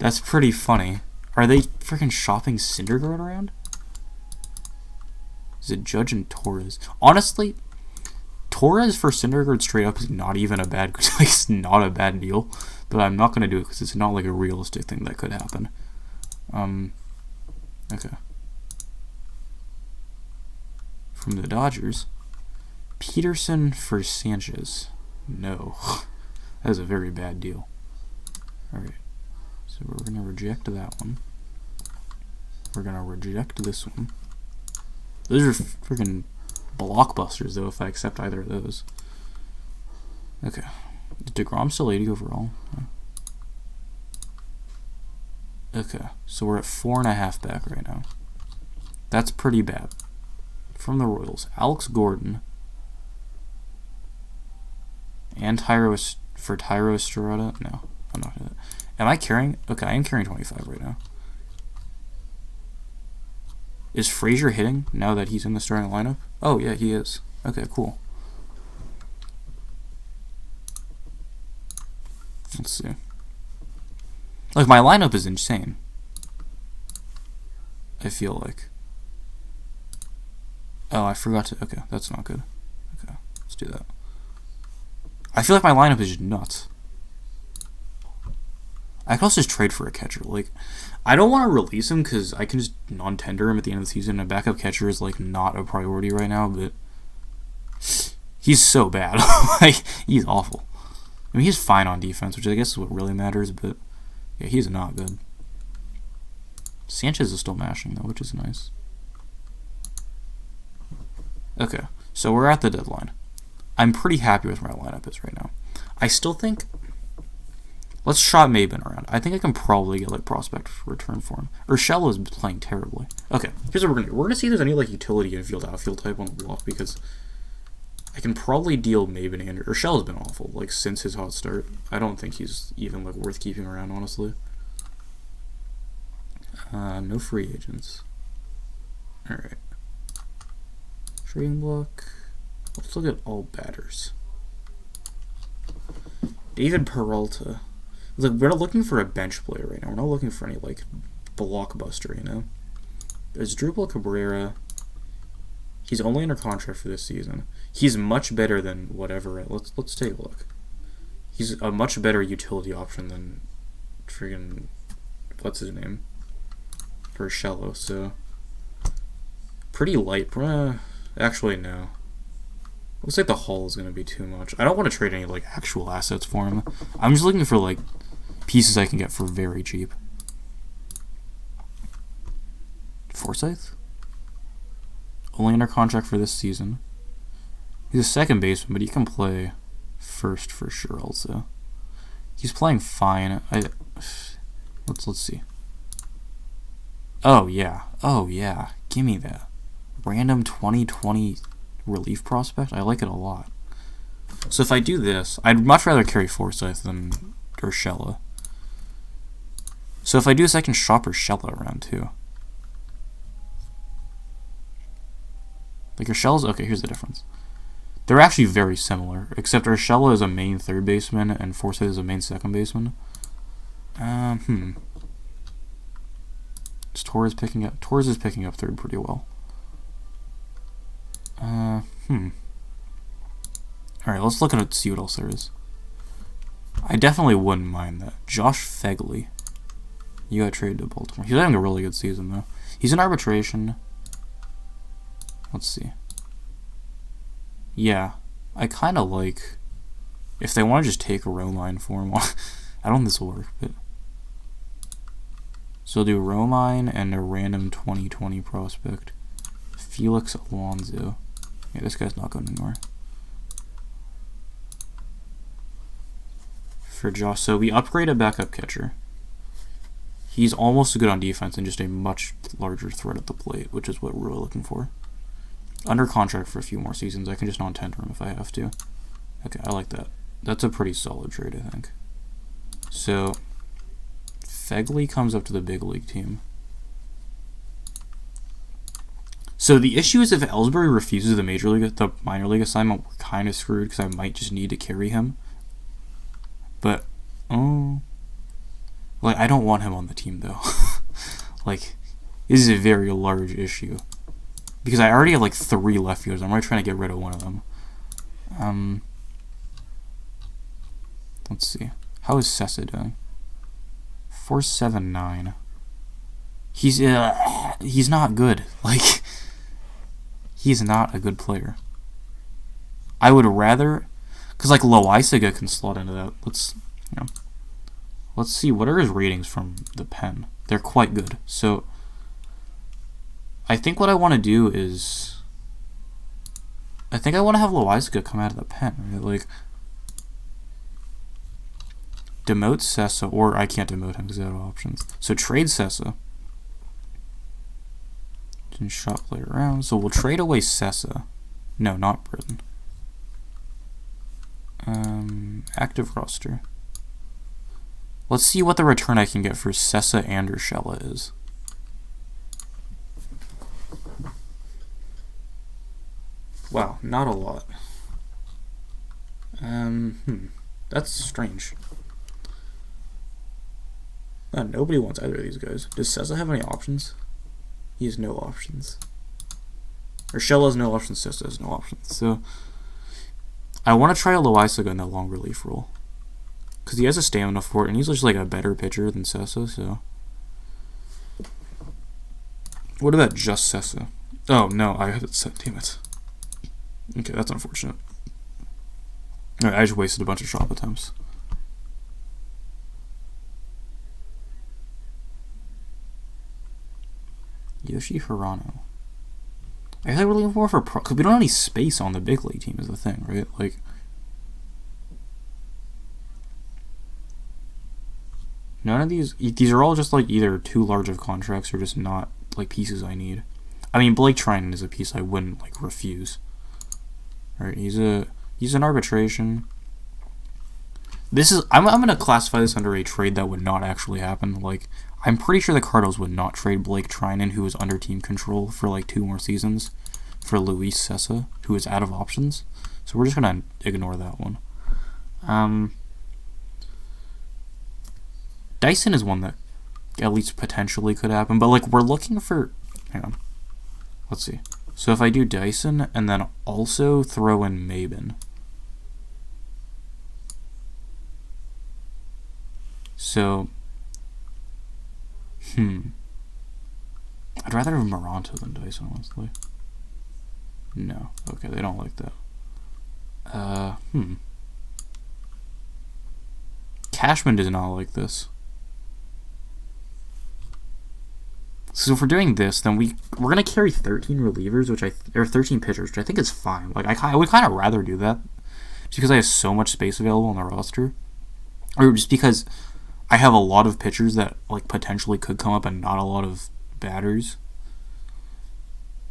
That's pretty funny. Are they freaking shopping Syndergaard around? Is it Judge and Torres? Honestly, Torres for Syndergaard straight up is not even a bad, like, it's not a bad deal. But I'm not gonna do it because it's not like a realistic thing that could happen. Okay. From the Dodgers, Peterson for Sanchez. No. That is a very bad deal. Alright. So we're going to reject that one. We're going to reject this one. Those are freaking blockbusters, though, if I accept either of those. Okay. Is DeGrom still 80 overall? Okay. So we're at 4.5 back right now. That's pretty bad. From the Royals, Alex Gordon and Tyro Estrada. No, I'm not gonna. Am I carrying? Okay, I am carrying 25 right now. Is Frazier hitting now that he's in the starting lineup? Oh yeah, he is. Okay, cool. Let's see. Like, my lineup is insane. I feel like. Oh, I forgot to... Okay, that's not good. Okay, let's do that. I feel like my lineup is just nuts. I could also just trade for a catcher. Like, I don't want to release him because I can just non-tender him at the end of the season. A backup catcher is, like, not a priority right now, but... He's so bad. Like, he's awful. I mean, he's fine on defense, which I guess is what really matters, but... Yeah, he's not good. Sanchez is still mashing, though, which is nice. Okay, so we're at the deadline. I'm pretty happy with where my lineup is right now. I still think... Let's shop Maben around. I think I can probably get, like, prospect return for him. Urshela is playing terribly. Okay, here's what we're going to do. We're going to see if there's any, like, utility infield, outfield type on the block, because I can probably deal Maben and... Urshela's been awful, like, since his hot start. I don't think he's even, like, worth keeping around, honestly. No free agents. Alright. Trading block. Let's look at all batters. David Peralta. Look, we're not looking for a bench player right now. We're not looking for any, like, blockbuster, you know? There's Drupal Cabrera. He's only under contract for this season. He's much better than whatever. Let's take a look. He's a much better utility option than friggin' what's his name? Urshela, so pretty light. Actually, no. Looks like the haul is going to be too much. I don't want to trade any, like, actual assets for him. I'm just looking for, like, pieces I can get for very cheap. Forsythe? Only under contract for this season. He's a second baseman, but he can play first for sure also. He's playing fine. Let's see. Oh, yeah. Oh, yeah. Give me that. Random 2020 relief prospect. I like it a lot. So if I do this, I'd much rather carry Forsythe than Urshela. So if I do this, I can shop Urshela around too. Like, Urshela's... Okay, here's the difference. They're actually very similar, except Urshela is a main third baseman and Forsythe is a main second baseman. Torres picking up. Torres is picking up third pretty well. Alright, let's look at see what else there is. I definitely wouldn't mind that. Josh Fegley. You got traded to Baltimore. He's having a really good season, though. He's in arbitration. Let's see. Yeah. I kind of like... If they want to just take a Romine for him. I don't think this will work, but... So I'll do Romine and a random 2020 prospect. Felix Alonso. Yeah, this guy's not going anywhere. For Josh. So we upgrade a backup catcher. He's almost as good on defense and just a much larger threat at the plate, which is what we're really looking for. Under contract for a few more seasons. I can just non-tender him if I have to. Okay, I like that. That's a pretty solid trade, I think. So... Fegley comes up to the big league team. So the issue is if Ellsbury refuses the minor league assignment, we're kind of screwed because I might just need to carry him. But, I don't want him on the team, though. This is a very large issue. Because I already have, 3 left fielders. I'm already trying to get rid of one of them. Let's see. How is Sessa doing? 4.79. He's not good. He's not a good player. I would rather... Because, Loaisaga can slot into that. Let's see. What are his ratings from the pen? They're quite good. So, I think what I want to do is... I think I want to have Loaisaga come out of the pen. Right? Demote Sessa, or I can't demote him because I have options. So, trade Sessa. Didn't shot play around. So, we'll trade away Sessa. No, not Britain. Active roster. Let's see what the return I can get for Sessa and Urshela is. Wow, not a lot. That's strange. Nobody wants either of these guys. Does Sessa have any options? He has no options. Urshela has no options, Sessa has no options. So, I want to try a Loaisaga in that long relief role. Because he has a stamina for it, and he's just a better pitcher than Sessa, so... What about just Sessa? Oh, no, I have it set, damn it. Okay, that's unfortunate. Alright, I just wasted a bunch of shot attempts. Yoshi Hirano. I feel like we're looking more for because we don't have any space on the big league team is the thing, right? None of these are all just either too large of contracts or just not pieces I need. I mean, Blake Trinan is a piece I wouldn't refuse. Right? He's an arbitration. I'm gonna classify this under a trade that would not actually happen. I'm pretty sure the Cardinals would not trade Blake Trinan, who was under team control for 2 more seasons, for Luis Sessa, who is out of options. So we're just gonna ignore that one. Dyson is one that at least potentially could happen, but we're looking for. Hang on, let's see. So if I do Dyson and then also throw in Mabin. So, I'd rather have Moronto than Dyson, honestly. No. Okay, they don't like that. Cashman does not like this. So if we're doing this, then we're gonna carry 13 relievers, or 13 pitchers, which I think is fine. I would kind of rather do that, just because I have so much space available on the roster, or just because I have a lot of pitchers that potentially could come up and not a lot of batters.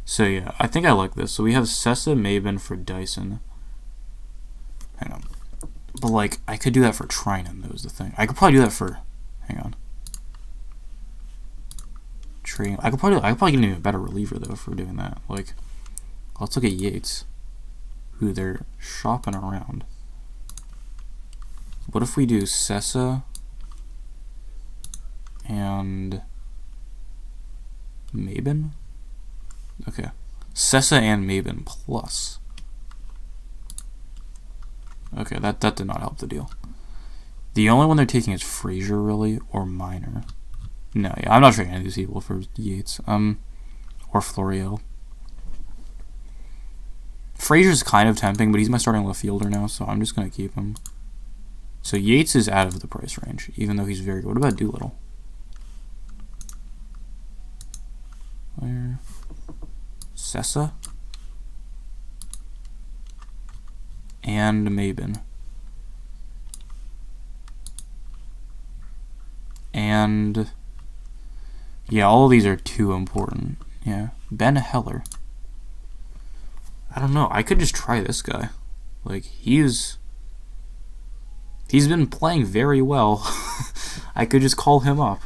So yeah, I think I like this. So we have Sessa Mabin for Dyson. Hang on. But I could do that for Trinan, though, is the thing. I could probably do that for hang on. I could probably get an even better reliever though for doing that. Let's look at Yates, who they're shopping around. What if we do Sessa and Mabin? Okay. Sessa and Mabin plus. Okay, that did not help the deal. The only one they're taking is Frazier, really, or Minor. No, yeah, I'm not trading any of these people for Yates. Or Florial. Frazier's kind of tempting, but he's my starting left fielder now, so I'm just gonna keep him. So Yates is out of the price range, even though he's very good. What about Doolittle? Where? Sessa? And Mabin. And yeah, all of these are too important. Yeah. Ben Heller. I don't know. I could just try this guy. He's been playing very well. I could just call him up.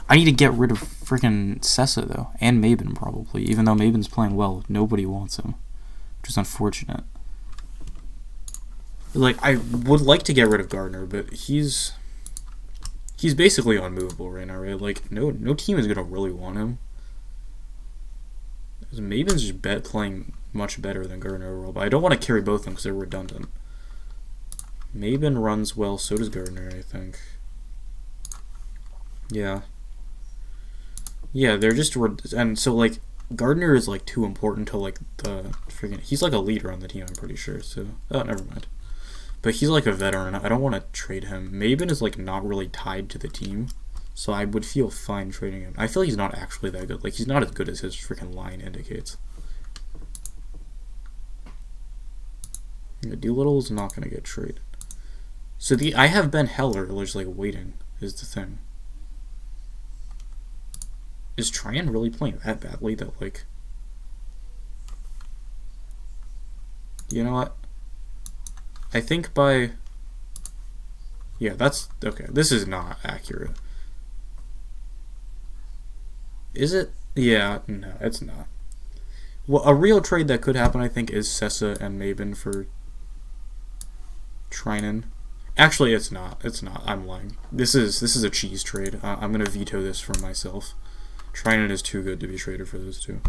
I need to get rid of freaking Sessa, though. And Maben, probably. Even though Maben's playing well, nobody wants him. Which is unfortunate. Like, I would like to get rid of Gardner, but he's basically unmovable right now, right? Like, no team is going to really want him. Maben's just playing much better than Gardner overall, but I don't want to carry both of them because they're redundant. Maben runs well, so does Gardner, I think. Yeah. Yeah, they're just... And so, like, Gardner is, like, too important to, like, the freaking... He's, like, a leader on the team, I'm pretty sure, so... Oh, never mind. But he's, like, a veteran. I don't want to trade him. Maben is, like, not really tied to the team, so I would feel fine trading him. I feel like he's not actually that good. Like, he's not as good as his freaking line indicates. Doolittle's not going to get traded. So I have Ben Heller just, like, waiting, is the thing. Is Tryon really playing that badly that, like... You know what? I think by... Yeah, that's... Okay, this is not accurate. Is it? Yeah, no, it's not. Well, a real trade that could happen, I think, is Sessa and Maben for Trinan. Actually, it's not. It's not. I'm lying. This is a cheese trade. I'm gonna veto this for myself. Trinan is too good to be traded for those two.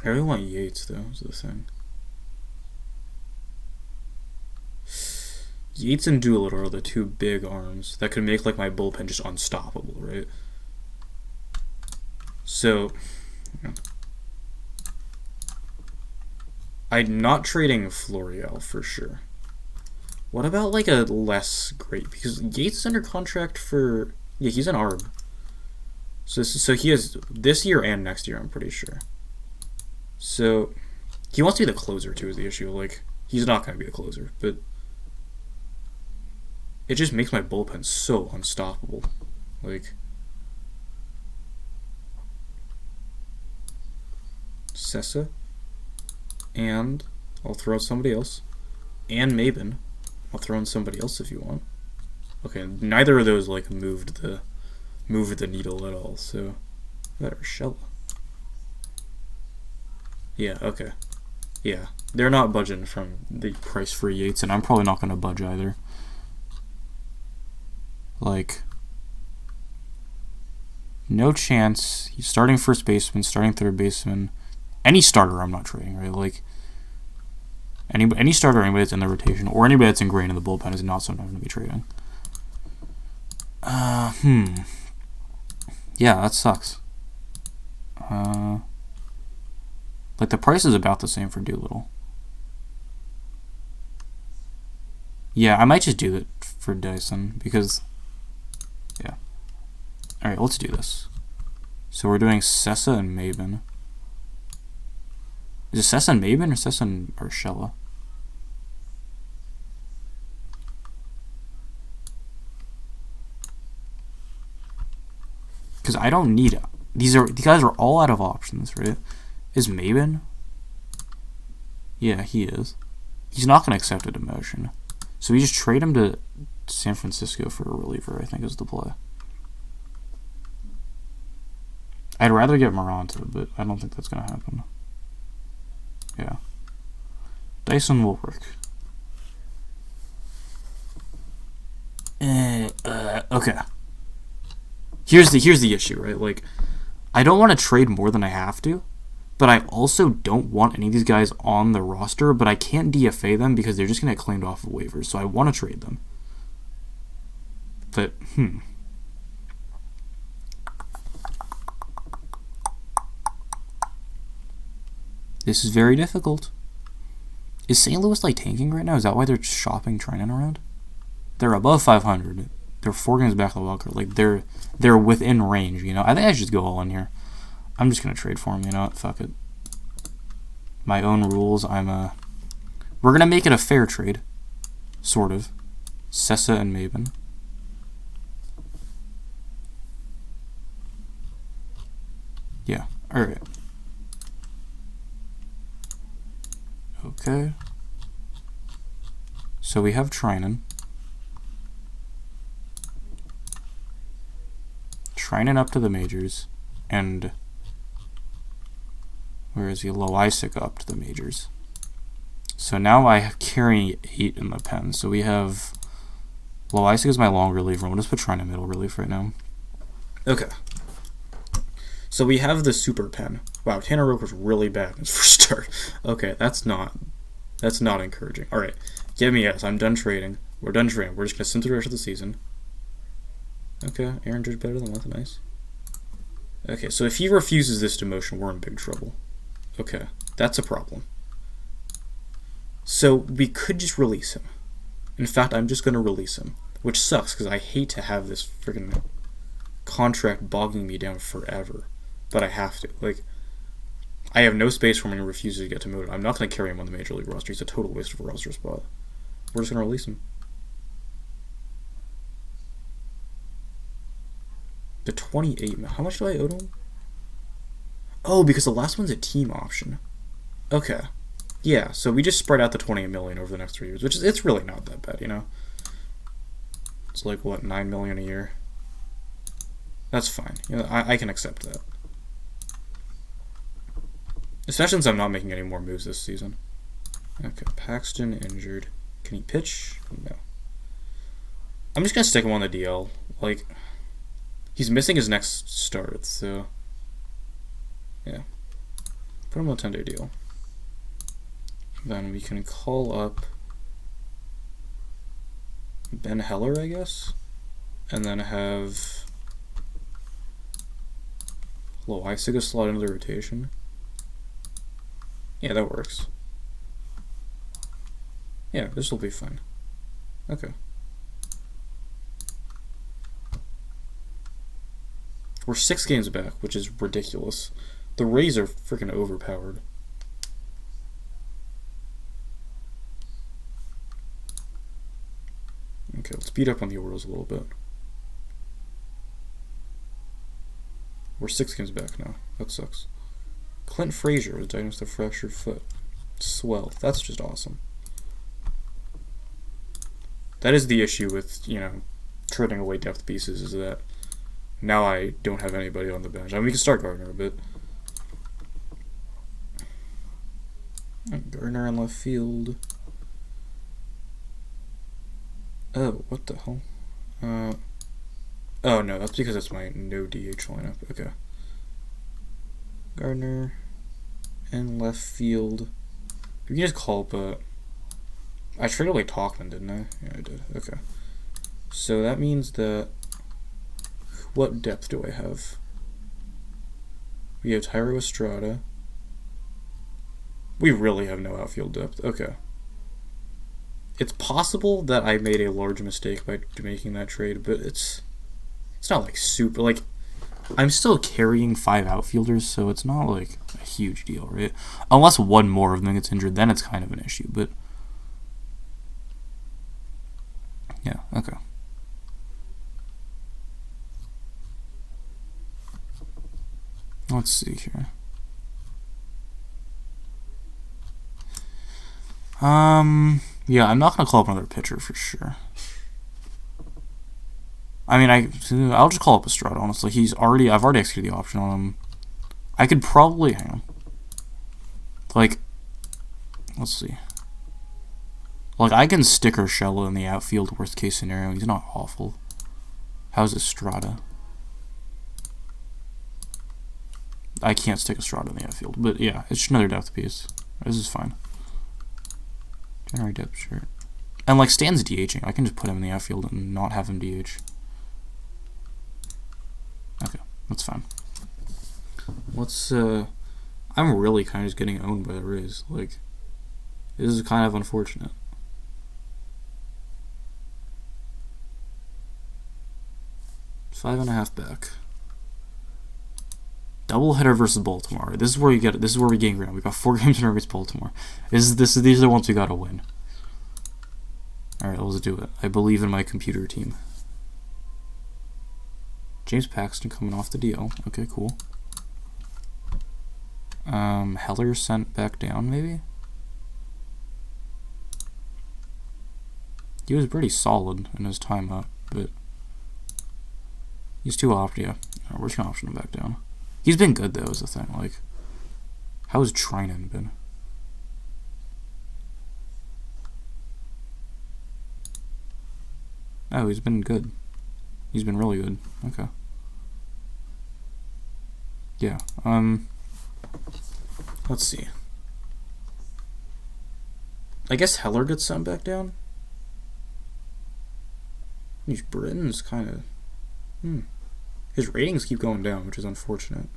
I really want Yates, though, is the thing. Yates and Doolittle are the two big arms that could make, like, my bullpen just unstoppable, right? So, yeah. I'm not trading Florial for sure. What about, like, a less great? Because Yates is under contract for... Yeah, he's an ARB. So he has this year and next year, I'm pretty sure. So, he wants to be the closer, too, is the issue. Like, he's not going to be the closer, but... It just makes my bullpen so unstoppable. Like... Sessa. And I'll throw out somebody else. And Maben. I'll throw in somebody else if you want. Okay, neither of those, like, moved the needle at all, so... Better Shella. Yeah, okay. Yeah, they're not budging from the price for Yates, and I'm probably not going to budge either. Like, no chance. He's starting first baseman, starting third baseman. Any starter I'm not trading, right? Like, any starter, anybody that's in the rotation, or anybody that's ingrained in the bullpen is not something I'm going to be trading. Yeah, that sucks. Like, the price is about the same for Doolittle. Yeah, I might just do it for Dyson, because... Yeah. Alright, let's do this. So we're doing Sessa and Maben. Is it Sessa and Maben or Sessa and Shella? Because I don't need it. These guys are all out of options, right? Is Maben? Yeah, he is. He's not going to accept a demotion. So we just trade him to San Francisco for a reliever, I think is the play. I'd rather get Moranta, but I don't think that's going to happen. Yeah. Dyson will work. Okay. Here's the issue, right? Like, I don't want to trade more than I have to, but I also don't want any of these guys on the roster, but I can't DFA them because they're just going to get claimed off of waivers, so I want to trade them. But, This is very difficult. Is St. Louis, like, tanking right now? Is that why they're shopping Trinan around? They're above 500. They're 4 games back of the Walker. Like, they're within range, you know? I think I should just go all in here. I'm just going to trade for him, you know what? Fuck it. My own rules. We're going to make it a fair trade. Sort of. Sessa and Maben. Yeah. Alright. Okay. So we have Trinan. Treinen up to the majors, and where is he? Loisic up to the majors. So now I carry 8 in the pen. So we have Loisic is my long reliever. We'll just put Treinen middle relief right now. Okay. So we have the super pen. Wow, Tanner Rook was really bad in his first start. Okay, that's not encouraging. All right, give me yes. I'm done trading. We're done trading. We're just gonna sim through the rest of the season. Okay, Aaron Judge better than that. Nice. Okay, so if he refuses this demotion, we're in big trouble. Okay, that's a problem. So we could just release him. In fact, I'm just gonna release him, which sucks because I hate to have this freaking contract bogging me down forever, but I have to. Like, I have no space for him when he refuses to get demoted. I'm not going to carry him on the Major League roster. He's a total waste of a roster spot. We're just going to release him. The 28. How much do I owe to him? Oh, because the last one's a team option. Okay. Yeah, so we just spread out the $28 million over the next 3 years, which is, it's really not that bad, you know? It's like, what, $9 million a year? That's fine. You know, I can accept that. Especially since I'm not making any more moves this season. Okay, Paxton injured. Can he pitch? No. I'm just going to stick him on the DL. Like, he's missing his next start, so... yeah. Put him on a 10-day deal. Then we can call up Ben Heller, I guess? And then have Loisic slot into the rotation. Yeah, that works. Yeah, this will be fine. Okay. We're 6 games back, which is ridiculous. The Rays are freaking overpowered. Okay, let's beat up on the Orioles a little bit. We're 6 games back now. That sucks. Clint Frazier was diagnosed with a fractured foot. Swell. That's just awesome. That is the issue with, you know, trading away depth pieces, is that now I don't have anybody on the bench. I mean, we can start Gardner, but... Gardner in left field. Oh, what the hell? Oh, no, that's because it's my no DH lineup. Okay. Gardner in left field. We can just call, but I traded away Talkman, didn't I? Yeah, I did. Okay. So that means that what depth do I have? We have Tyro Estrada. We really have no outfield depth. Okay. It's possible that I made a large mistake by making that trade, but it's not like super, like, I'm still carrying 5 outfielders, so it's not like a huge deal, right? Unless one more of them gets injured, then it's kind of an issue, but yeah, okay. Let's see here. Yeah, I'm not gonna call up another pitcher for sure. I mean, I'll just call up Estrada, honestly. I've already executed the option on him. I could probably, hang on. Like, let's see. Like, I can stick Urshela in the outfield, worst case scenario. He's not awful. How's Estrada? I can't stick Estrada in the outfield, but yeah, it's just another depth piece. This is fine. Generate depth chart. And like Stan's DHing, I can just put him in the outfield and not have him DH. Okay, that's fine. Let's I'm really kind of just getting owned by the Rays. Like, this is kind of unfortunate. Five and a half back. Doubleheader versus Baltimore. This is where you get it. This is where we gain ground. We've got 4 games in a row against Baltimore. These are the ones we gotta win. Alright, let's do it. I believe in my computer team. James Paxton coming off the DL. Okay, cool. Heller sent back down, maybe? He was pretty solid in his time up, but he's too off, yeah. We're just gonna option him back down. He's been good though, is the thing. Like, how has Trinan been? Oh, he's been good. He's been really good. Okay. Yeah. Let's see. I guess Heller gets sent back down. Britton's kind of... His ratings keep going down, which is unfortunate.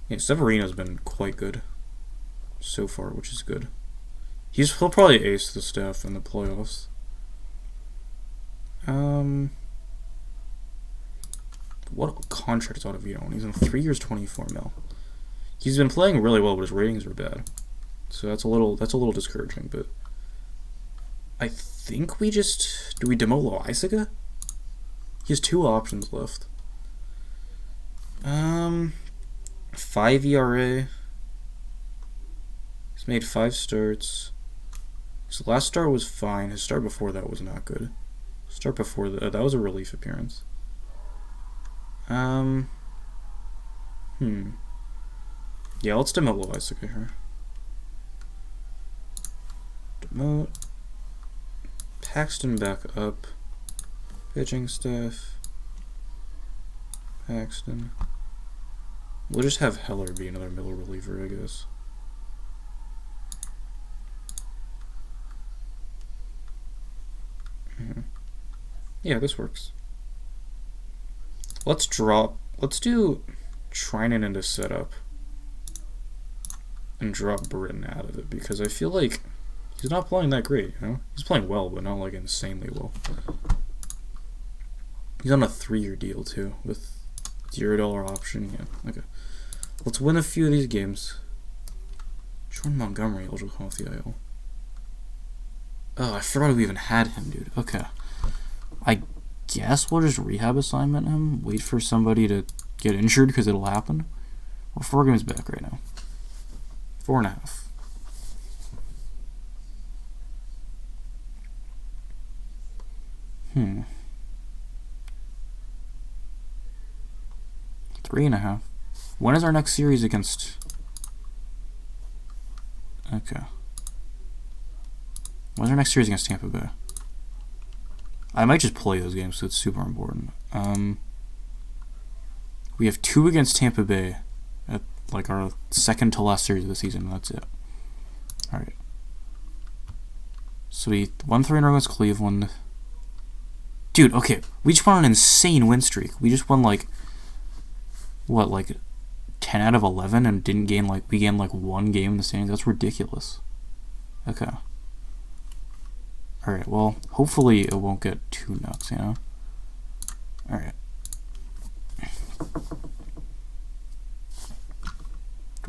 Yeah, Severino's been quite good so far, which is good. He'll probably ace the staff in the playoffs. What contract is Ottavino on? He's on 3 years, 24 mil. He's been playing really well, but his ratings are bad. So that's a little discouraging, but I think we just... Do we demo Loizaga? He has 2 options left. 5 ERA. He's made 5 starts. His last start was fine. His start before that was not good. Start before that was a relief appearance. Yeah, let's demote Loizaga here. Demote. Paxton back up. Pitching staff. Paxton. We'll just have Heller be another middle reliever, I guess. Yeah, this works. Let's do Trinan into setup. And drop Britton out of it, because I feel like he's not playing that great, you know? He's playing well, but not like insanely well. He's on a 3-year deal too, with $0 option. Yeah, okay. Let's win a few of these games. Jordan Montgomery will come off the IL. Oh, I forgot we even had him, dude. Okay. I guess we'll just rehab assignment him, wait for somebody to get injured, because it'll happen. We're 4 games back right now. 4.5. 3.5. When is our next series against... Okay. When's our next series against Tampa Bay? I might just play those games, so it's super important. We have 2 against Tampa Bay at like our second to last series of the season, and that's it. Alright. So we won 3 in a row against Cleveland. Dude, okay, we just won an insane win streak. We just won like, what, like 10 out of 11 and didn't gain like, we gained like 1 game in the standings. That's ridiculous. Okay. Alright, well, hopefully it won't get too nuts, you know? Alright.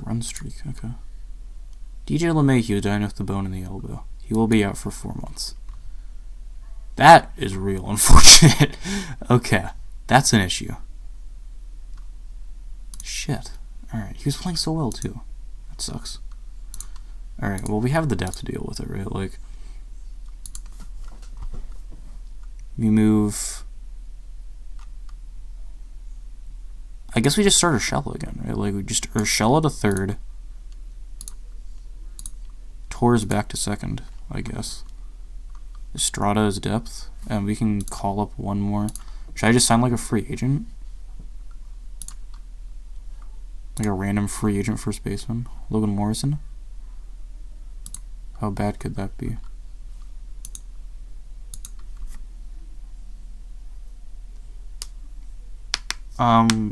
Run streak, okay. DJ LeMahieu died with the bone in the elbow. He will be out for 4 months. That is real unfortunate. Okay, that's an issue. Shit. Alright, he was playing so well too. That sucks. Alright, well, we have the depth to deal with it, right? Like, we move... I guess we just start Urshela again, right? Like, we just Urshela to 3rd. Torres back to 2nd, I guess. Estrada is depth, and we can call up 1 more. Should I just sign like a free agent? Like a random free agent first baseman? Logan Morrison? How bad could that be?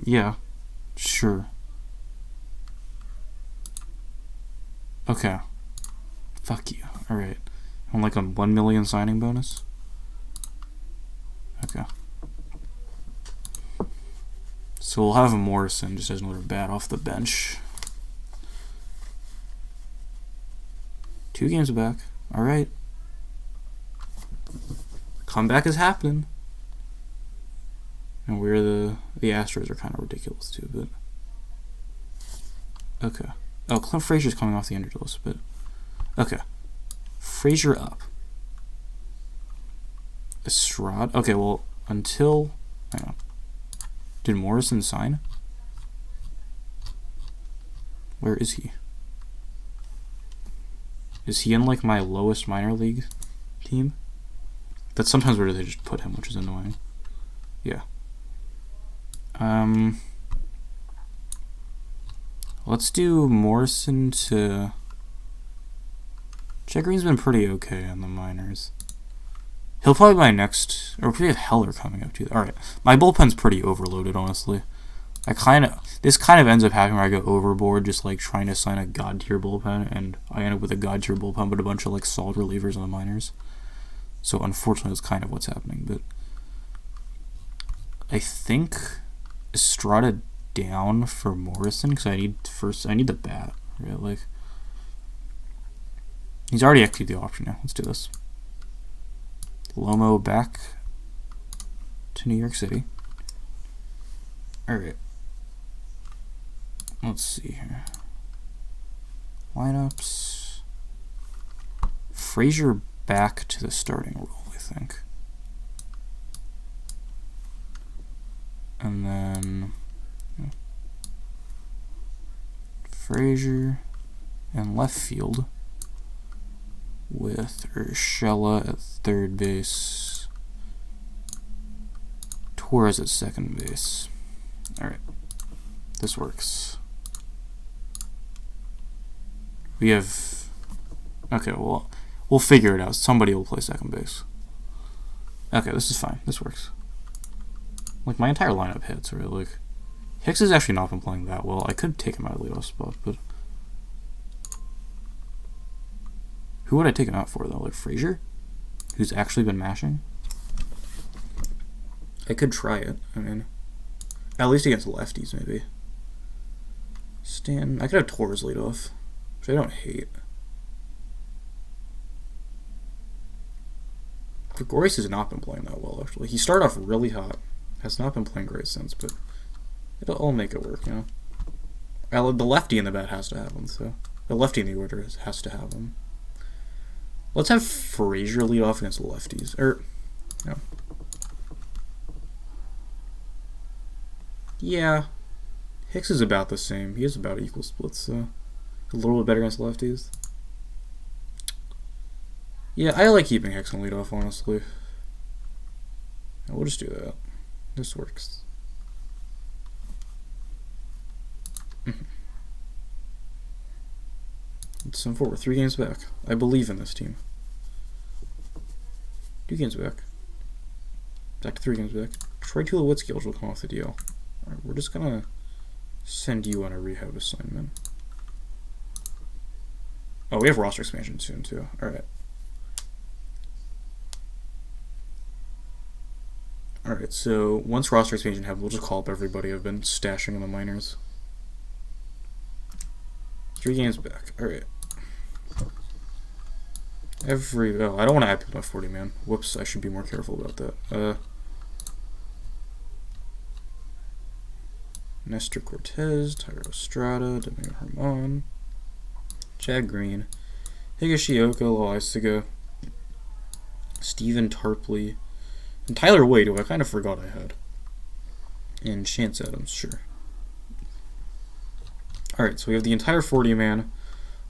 Yeah. Sure. Okay. Fuck you. Alright. On like a 1 million signing bonus? Okay. So we'll have Morrison just as another bat off the bench. 2 games back. Alright. Comeback is happening. And the Astros are kind of ridiculous too, but... Okay. Oh, Clint Frazier's coming off the injured list, but... Okay. Frazier up. Estrada. Okay, well, until... Hang on. Did Morrison sign? Where is he? Is he in like my lowest minor league team? That's sometimes where they just put him, which is annoying. Yeah. Let's do Morrison to... Chad Green's been pretty okay on the minors. He'll probably be my next... Or we have Heller coming up too. Alright. My bullpen's pretty overloaded, honestly. This kind of ends up happening where I go overboard just like trying to sign a god tier bullpen, and I end up with a god tier bullpen but a bunch of like solid relievers on the minors. So unfortunately that's kind of what's happening, but I think Estrada down for Morrison because I need the bat, right? Like he's already activated the option now. Let's do this. Lomo back to New York City. Alright. Let's see here. Lineups. Frazier back to the starting role, I think. And then Frazier in left field with Urshela at third base. Torres at second base. Alright. This works. We have... Okay, well, we'll figure it out. Somebody will play second base. Okay, this is fine. This works. Like, my entire lineup hits, right? Like, Hicks has actually not been playing that well. I could take him out of the leadoff spot, but... Who would I take him out for, though? Like, Frazier? Who's actually been mashing? I could try it. I mean, at least against lefties, maybe. Stan... I could have Torres lead off, which I don't hate. Gregorius has not been playing that well, actually. He started off really hot. Has not been playing great since, but it'll all make it work, you know? The lefty in the bat has to have him, so... The lefty in the order has to have him. Let's have Frazier lead off against the lefties. No. Yeah. Hicks is about the same. He has about equal splits, so... A little bit better against lefties. Yeah, I like keeping Hicks on leadoff, honestly. And we'll just do that. This works. It's 7-4. We're 3 games back. I believe in this team. 2 games back. Back to 3 games back. Troy Tulowitzki will come off the deal. Alright, we're just gonna send you on a rehab assignment. Oh, we have roster expansion soon, too. Alright. Alright, so once roster expansion happens, we'll just call up everybody I've been stashing in the minors. 3 games back. Alright. I don't want to add people to my 40 man. Whoops, I should be more careful about that. Nestor Cortez, Tyro Estrada, Domingo Herman, Chad Green, Higashioka, Loaisaga, Steven Tarpley, and Tyler Wade, who I kind of forgot I had. And Chance Adams, sure. Alright, so we have the entire 40 man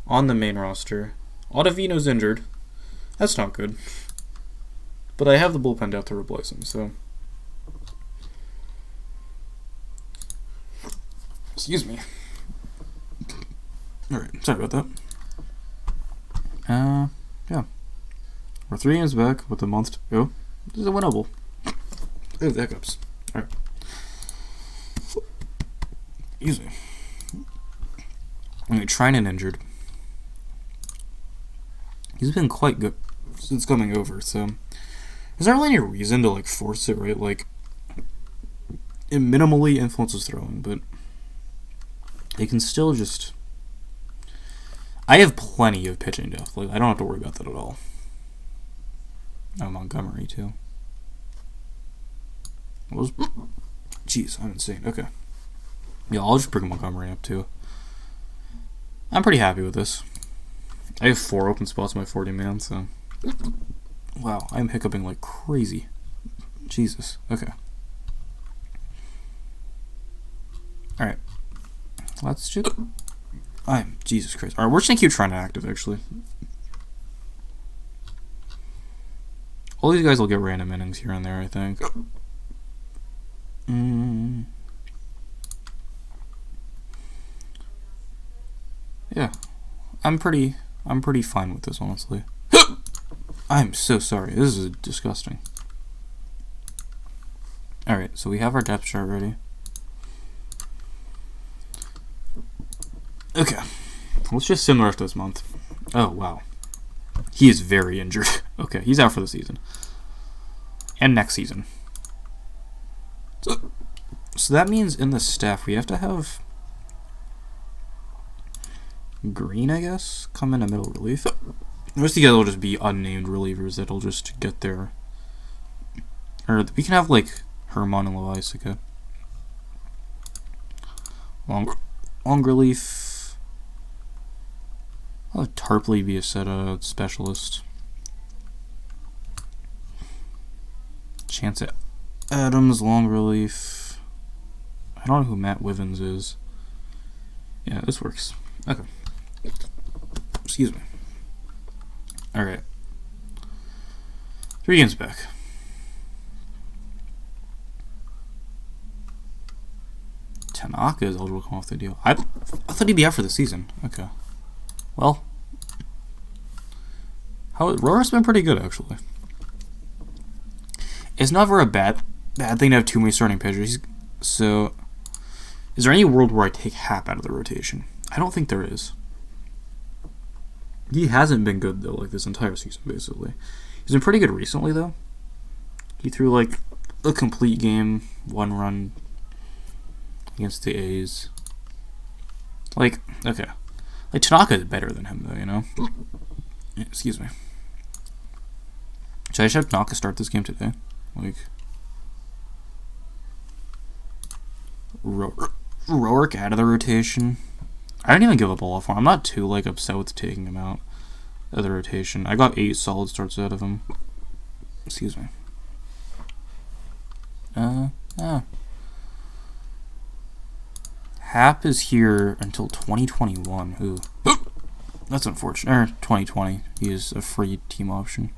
on the main roster. Ottavino's injured. That's not good. But I have the bullpen depth to replace him, so... Excuse me. Alright, sorry about that. Yeah. We're 3 games back with a month to go. This is a winnable. Oh, the hiccups. Alright. Excuse me. Trinan injured. He's been quite good since coming over, so there's not really any reason to like force it, right? Like it minimally influences throwing, but they can still just. I have plenty of pitching depth. Like I don't have to worry about that at all. Oh, Montgomery too. Jeez, I'm insane. Okay. Yeah, I'll just bring Montgomery up too. I'm pretty happy with this. I have 4 open spots in my 40 man, so... Wow, I'm hiccuping like crazy. Jesus, okay. Alright. Let's just... Jesus Christ. Alright, we're just gonna keep trying to active, actually. All these guys will get random innings here and there, I think. Yeah. I'm pretty fine with this, honestly. I'm so sorry. This is disgusting. Alright, so we have our depth chart ready. Okay. Let's just sim the rest of this month. Oh, wow. He is very injured. Okay, he's out for the season. And next season. So that means in the staff we have to have Green, I guess, come in a middle relief. The rest of the guys will just be unnamed relievers that'll just get there. Or we can have like Herman and Loisaga. Long relief. I'll have Tarpley be a set specialist. Chance Adams, long relief. I don't know who Matt Wivens is. Yeah, this works. Okay. Excuse me. Alright. 3 games back. Tanaka is eligible to come off the deal. I thought he'd be out for the season. Okay. Well. Roar's been pretty good, actually. It's never a bad thing to have too many starting pitchers. So, is there any world where I take Hap out of the rotation? I don't think there is. He hasn't been good, though, like this entire season, basically. He's been pretty good recently, though. He threw, like, a complete game, 1 run against the A's. Like, okay. Like, Tanaka is better than him, though, you know? Excuse me. Should I just have Tanaka start this game today? Like, Roark out of the rotation. I didn't even give up a lot for him. I'm not too like upset with taking him out of the rotation. I got 8 solid starts out of him. Excuse me. Hap is here until 2021. Ooh, that's unfortunate. Or 2020. He is a free team option.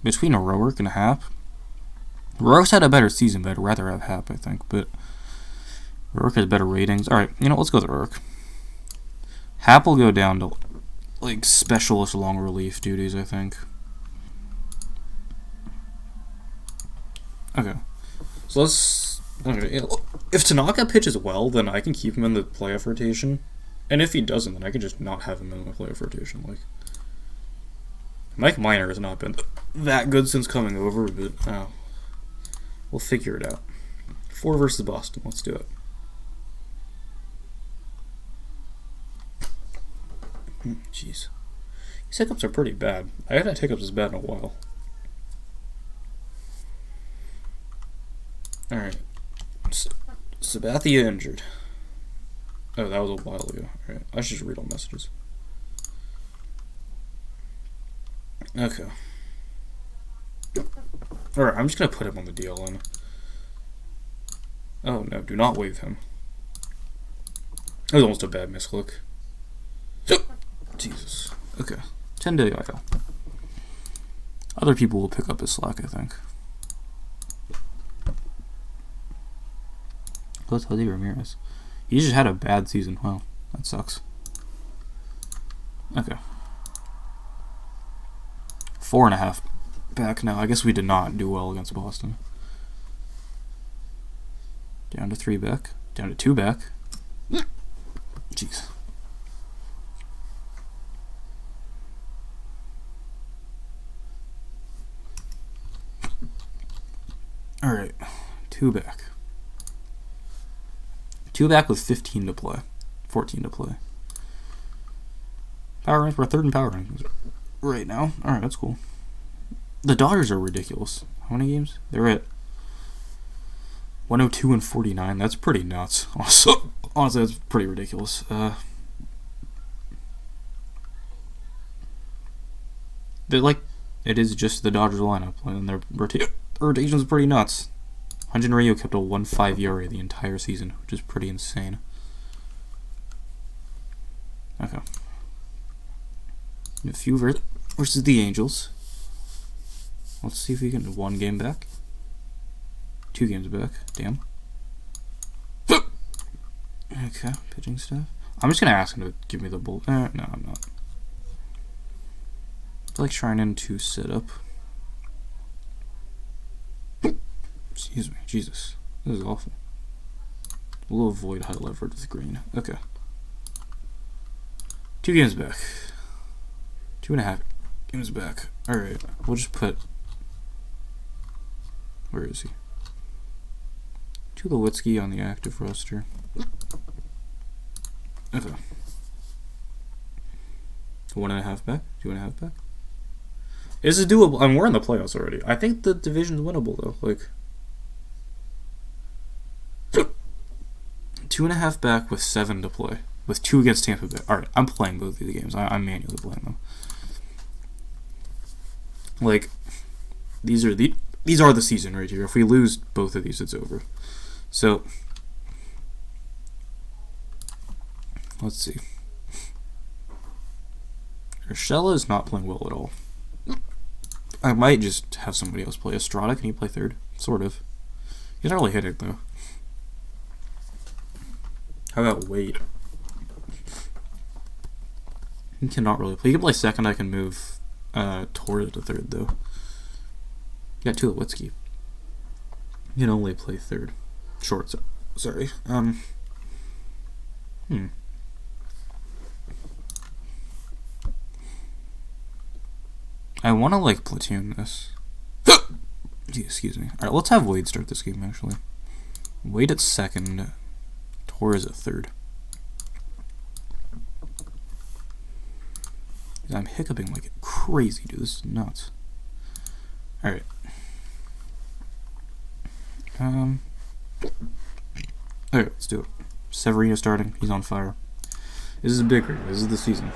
Between a Roark and a Hap. Roark's had a better season, but I'd rather have Hap, I think. But Roark has better ratings. Alright, you know, let's go with Roark. Hap will go down to, like, specialist long relief duties, I think. Okay. So let's... Okay, if Tanaka pitches well, then I can keep him in the playoff rotation. And if he doesn't, then I can just not have him in the playoff rotation. Like, Mike Minor has not been that good since coming over, but we'll figure it out. 4 versus Boston. Let's do it. Jeez. These hiccups are pretty bad. I haven't had hiccups as bad in a while. Alright. Sabathia injured. Oh, that was a while ago. Alright, I should just read all messages. Okay. Alright, I'm just gonna put him on the DLN. Oh no, do not waive him. That was almost a bad misclick. Jesus. Okay. 10-day IL. Other people will pick up his slack, I think. Let's Jose Ramirez. He just had a bad season. Wow, that sucks. Okay. 4.5 back now. I guess we did not do well against Boston. Down to 3 back. Down to 2 back. Jeez. Alright. 2 back. 2 back with 15 to play. 14 to play. Power rankings. We're 3rd in power rankings right now. Alright, that's cool. The Dodgers are ridiculous. How many games? They're at 102 and 49. That's pretty nuts. Honestly, that's pretty ridiculous. They're like It is just the Dodgers lineup, and their rotation's pretty nuts. Hyun-Jin Ryu kept a 1.5 ERA the entire season, which is pretty insane. Okay. A few versus the Angels. Let's see if we can 1 game back. 2 games back. Damn. Okay, pitching staff. I'm just gonna ask him to give me the bull. No, I'm not. I like trying into sit up. Excuse me, Jesus, this is awful. We'll avoid high leverage with green. Okay. 2 games back. 2.5 games back. All right, we'll just put. Where is he? Tulowitzki on the active roster. Okay. 1.5 back. 2.5 back. This is doable. We're in the playoffs already. I think the division's winnable though. Like 2.5 back with 7 to play. With 2 against Tampa Bay. All right, I'm playing both of the games. I'm manually playing them. Like these are the season right here. If we lose both of these, it's over. So let's see. Urshela is not playing well at all. I might just have somebody else play. Estrada, can he play third? Sort of. He's not really hitting though. How about Wade? He cannot really play. He can play second. I can move Torres to third though. Yeah, Tulowitzki. He can only play third. Short. Sorry. I want to like platoon this. Excuse me. All right, let's have Wade start this game actually. Wade at second. Torres at third. I'm hiccuping like crazy, dude. This is nuts. All right. Okay, let's do it. Severino starting. He's on fire. This is a big game. This is the season.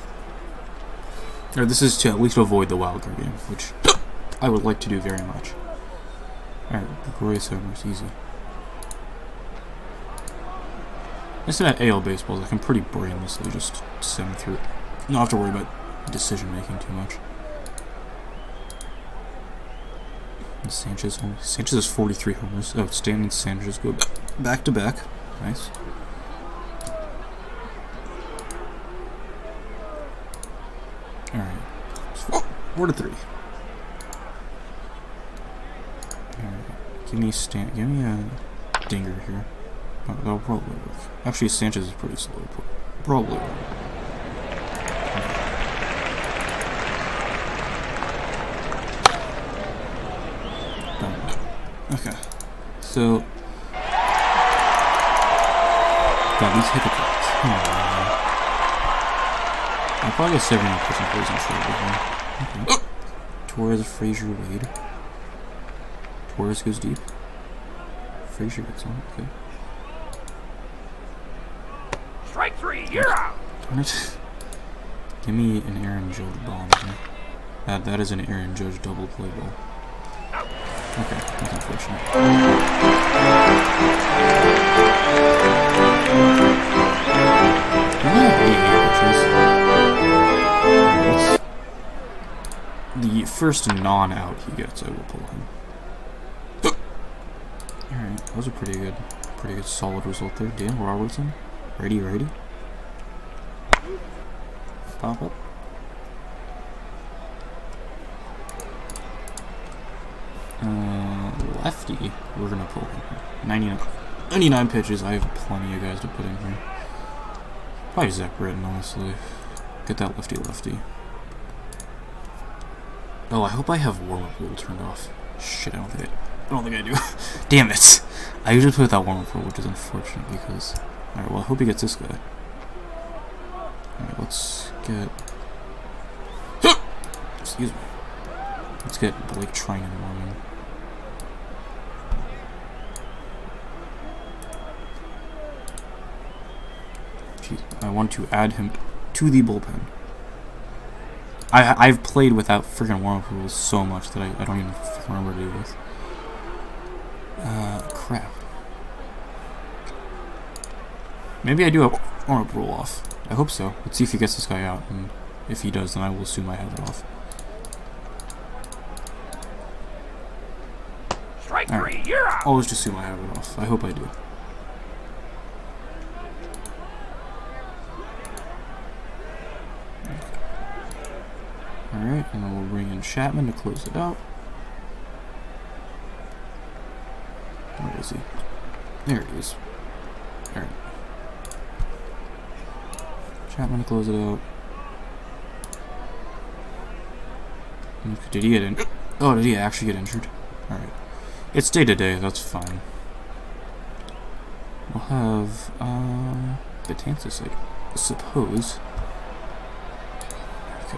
Or this is to at least avoid the wildcard game, which I would like to do very much. Alright, Gregorius homers, easy. Instead at AL baseballs, I can pretty brainlessly just send through it. Don't have to worry about decision making too much. And Sanchez has 43 homers. Oh, Stan and Sanchez go back to back. Nice. Alright. 4-3. Alright. Give me a dinger here. Oh, that'll probably work. Actually, Sanchez is pretty slow. Probably won't. Okay. So. God, these hypocrites. Come on, man. I'll probably get 70% plays in trade here. Okay. Torres, Frazier, Wade. Torres goes deep. Frazier gets on. Okay. Strike 3, you're out! Darn it. Give me an Aaron Judge bomb here. That is an Aaron Judge double play ball. Okay, that's unfortunate. The first non-out he gets, I will pull him. Alright, that was a pretty good solid result there. Dan Robertson. Ready. Pop up. Lefty. We're gonna pull him here. 99 pitches. I have plenty of guys to put in here. Probably Zach Britton, honestly. Get that lefty. Oh, I hope I have warm-up rule turned off. Shit, I don't think I do. Damn it! I usually put that warm-up rule, which is unfortunate because. Alright, well, I hope he gets this guy. Alright, let's get. Excuse me. Let's get Blake Trinan warming. Jeez, I want to add him to the bullpen. I've played without freaking warm-up rules so much that I don't even remember to do this. Crap. Maybe I do have warm-up rule off. I hope so. Let's see if he gets this guy out, and if he does, then I will assume I have it off. Strike three, you're out. I'll just assume I have it off. I hope I do. Alright, and then we'll bring in Chapman to close it out. Where is he? There he is. Alright. Chapman to close it out. Did he get in? Oh, did he actually get injured? Alright. It's day to day, that's fine. We'll have, Betances, I suppose. Okay.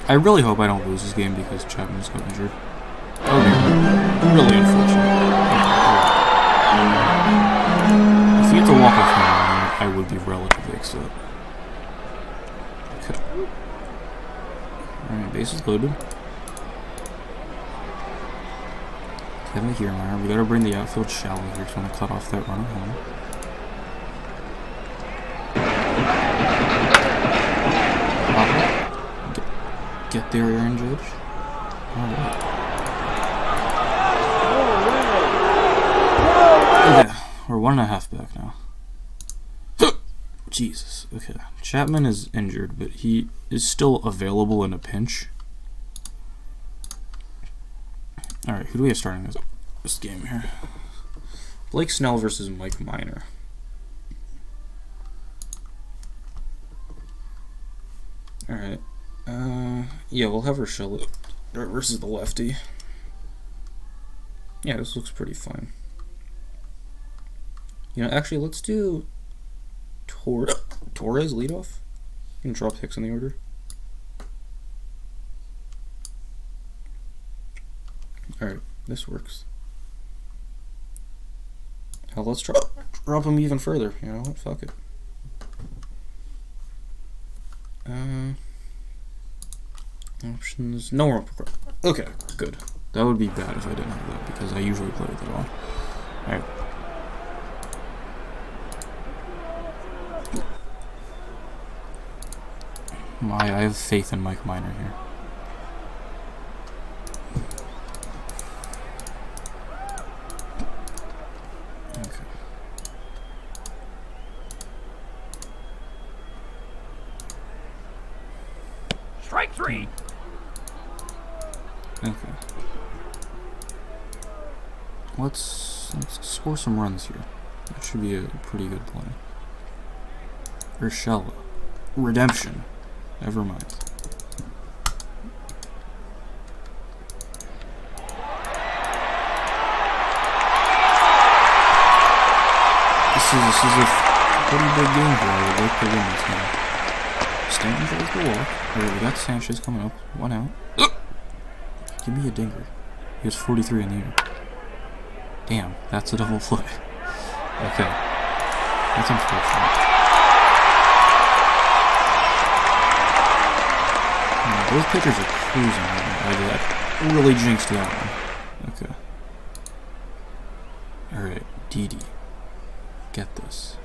I really hope I don't lose this game because Chapman just got injured. That would be really unfortunate. If he had to walk off home, I would be relatively upset. Okay. Alright, bases loaded. Kevin Kiermaier. We gotta bring the outfield shallow here because we want to cut off that runner home. Get there, Aaron Judge. Alright. Okay, we're 1.5 back now. Jesus. Okay. Chapman is injured, but he is still available in a pinch. Alright, who do we have starting this game here? Blake Snell versus Mike Minor. Alright. Yeah, we'll have Rochelle versus the lefty. Yeah, this looks pretty fine. You know, actually, let's do Torres leadoff. You can drop Hicks in the order. Alright, this works. Hell, let's drop him even further. You know what? Fuck it. Options. No more. Okay, good. That would be bad if I didn't have that because I usually play with it on. Alright. I have faith in Mike Minor here. Okay. Strike three. Okay. Let's score some runs here. That should be a pretty good play. Urshela. Redemption. Never mind. This is a pretty big game here. I would like to win this game. Stanton tries to walk. Alright, we got Sanchez coming up. 1 out. Give me a dinger. He has 43 in the air. Damn, that's a double play. Okay. That's unfortunate. Those pitchers are cruising right now. I really jinxed that one. Okay. Alright, Didi. Get this.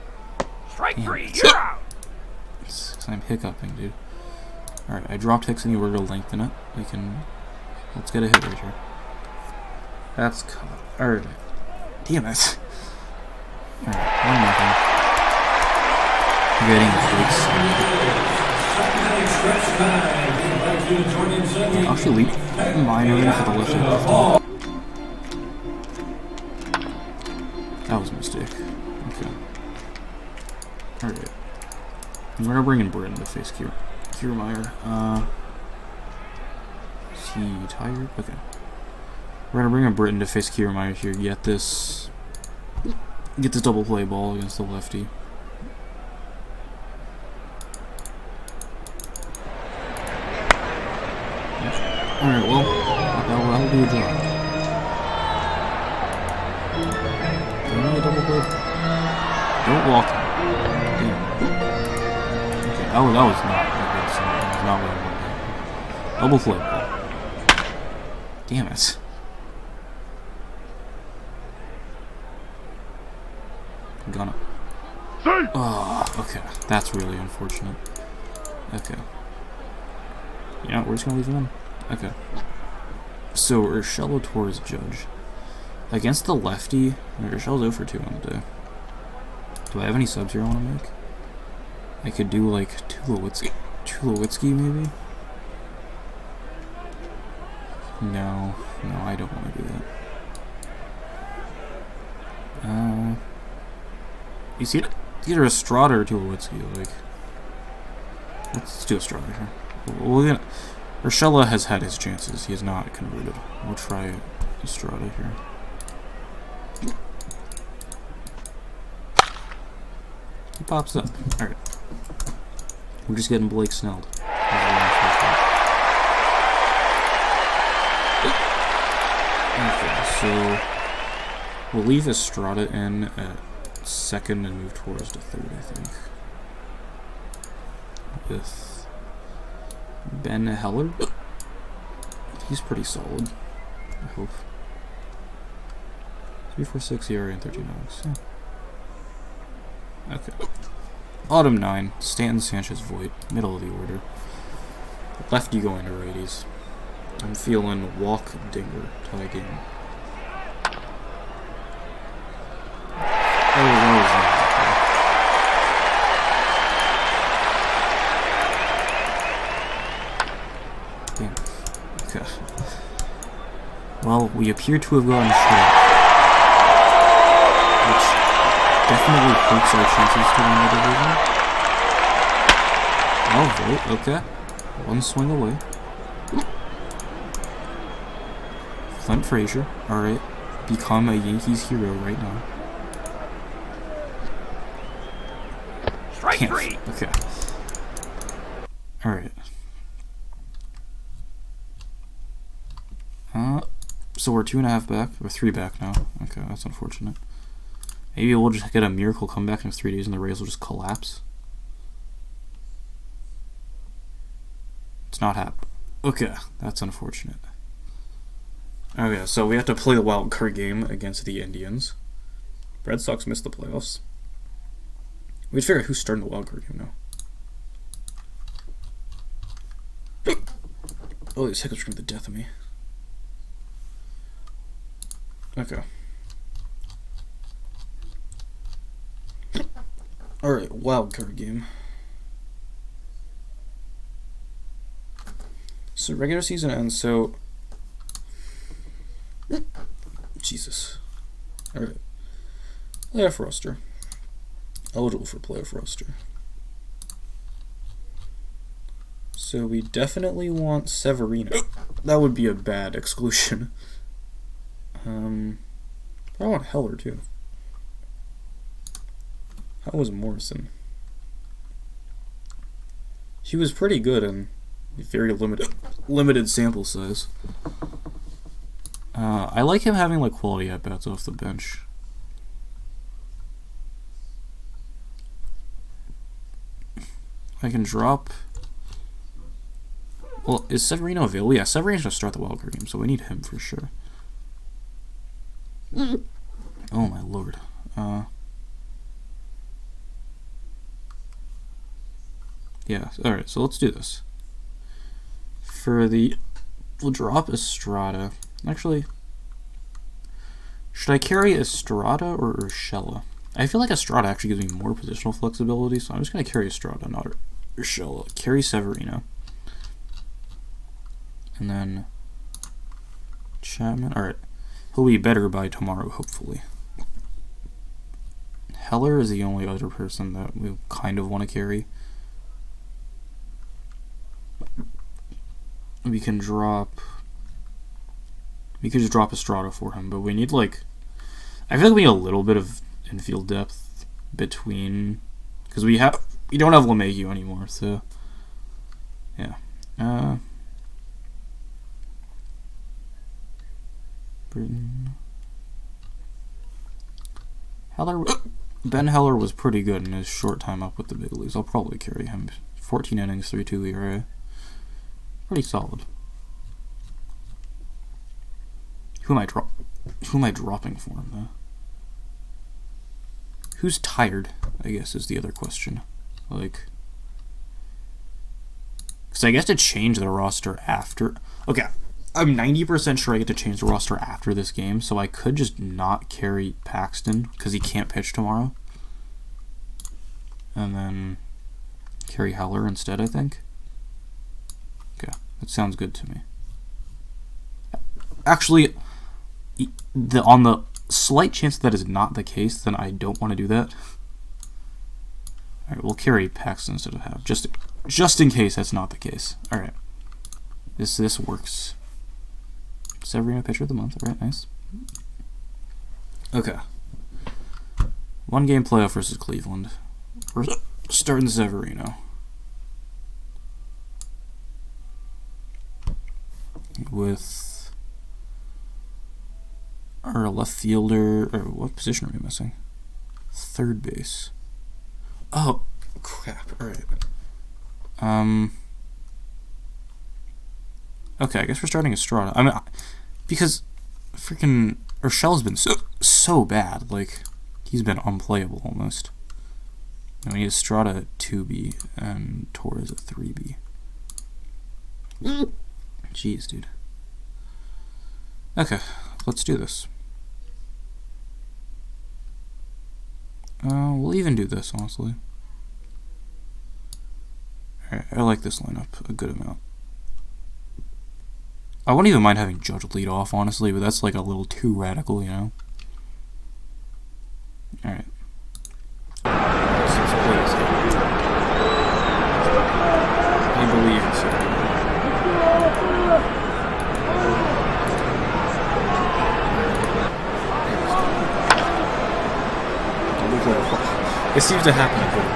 Strike Damn. three, you're out. Because I'm hiccuping, dude. Alright, I dropped Hicks in the order to lengthen it. We can... Let's get a hit right here. That's caught. Alright. Damn it. Alright, 1-0. Getting a big side. Actually, Minor in for the left and left. That was a mistake. Okay. Alright. We're gonna bring in Britton to face Kiermaier. Is he tired? Okay. We're gonna bring in Britton to face Kiermaier here. Get this double play ball against the lefty. Alright, well, that'll do a job. Give me a double play. Don't walk him. Damn. Okay, that was not a good not what I wanted. Double flip ball. Damn it. I'm gonna. Oh, okay. That's really unfortunate. Okay. You know what? We're just gonna leave him in. Okay. So, Urshela towards Judge. Against the lefty, Urshela's 0 for 2 on the day. Do I have any subs here I want to make? I could do like Tulowitzki maybe? No, I don't want to do that. You see, either Estrada or Tulowitzki, like. Let's do Estrada here. Urshela has had his chances. He has not converted. We'll try Estrada here. He pops up. Alright. We're just getting Blake Snelled. Okay, so we'll leave Estrada in at second and move towards the third, I think. With Ben Heller. He's pretty solid, I hope. 3.46 ERA and 13 innings. Yeah. Okay. Bottom 9. Stanton, Sanchez, Voit. Middle of the order. Lefty going to righties. I'm feeling walk, dinger, tie game. Damn. Okay. Well, we appear to have gotten shut up. Which definitely hurts our chances to win the division. Oh, Voit, okay. One swing away. Clint Frazier, alright. Become a Yankees hero right now. Strike 3. Okay. Alright. So we're 2.5 back, or 3 back now. Okay, that's unfortunate. Maybe we'll just get a miracle comeback in 3 days and the Rays will just collapse. It's not happening. Okay, that's unfortunate. Okay, so we have to play the wild card game against the Indians. Red Sox missed the playoffs. We have to figure out who's starting the wild card game now. Oh, these hiccups screamed the death of me. Okay. Alright, wild card game. So regular season ends, so Jesus. Alright. Playoff roster. Eligible for playoff roster. So we definitely want Severino. That would be a bad exclusion. I want Heller too. How was Morrison? He was pretty good in very limited sample size. I like him having like quality at bats off the bench. I can drop. Well, is Severino available? Yeah, Severino's gonna start the wild card game, so we need him for sure. Oh my lord. Yeah, alright, so let's do this. We'll drop Estrada. Actually, should I carry Estrada or Urshela? I feel like Estrada actually gives me more positional flexibility, so I'm just going to carry Estrada, not Urshela. Carry Severino. And then Chapman. Alright. He'll be better by tomorrow, hopefully. Heller is the only other person that we kind of want to carry. We can just drop Estrada for him, but we need like, I feel like we need a little bit of infield depth between, because we don't have LeMahieu anymore, so yeah. Britton. Ben Heller was pretty good in his short time up with the big leagues. I'll probably carry him. 14 innings, 3.2 ERA. Pretty solid. Who am I dropping for him, though? Who's tired, I guess, is the other question. Like, because I get to change the roster after. Okay, I'm 90% sure I get to change the roster after this game, so I could just not carry Paxton because he can't pitch tomorrow. And then carry Heller instead, I think. Okay, that sounds good to me. Actually, on the slight chance that is not the case, then I don't want to do that. Alright, we'll carry Paxton instead of Howe, just in case that's not the case. Alright. This works. Severino pitcher of the month. Alright, nice. Okay. 1 game playoff versus Cleveland. We're starting Severino. With our left fielder, or what position are we missing? Third base. Oh, crap. Alright. Okay, I guess we're starting Estrada. I mean, because freaking Urshela's been so bad. Like, he's been unplayable almost. I mean, Estrada at 2B and Torres at 3B. Jeez, dude. Okay, let's do this. We'll even do this, honestly. Alright, I like this lineup a good amount. I wouldn't even mind having Judge lead off, honestly, but that's like a little too radical, you know? Alright. Let's play this game. I believe in so. It seems to happen a bit.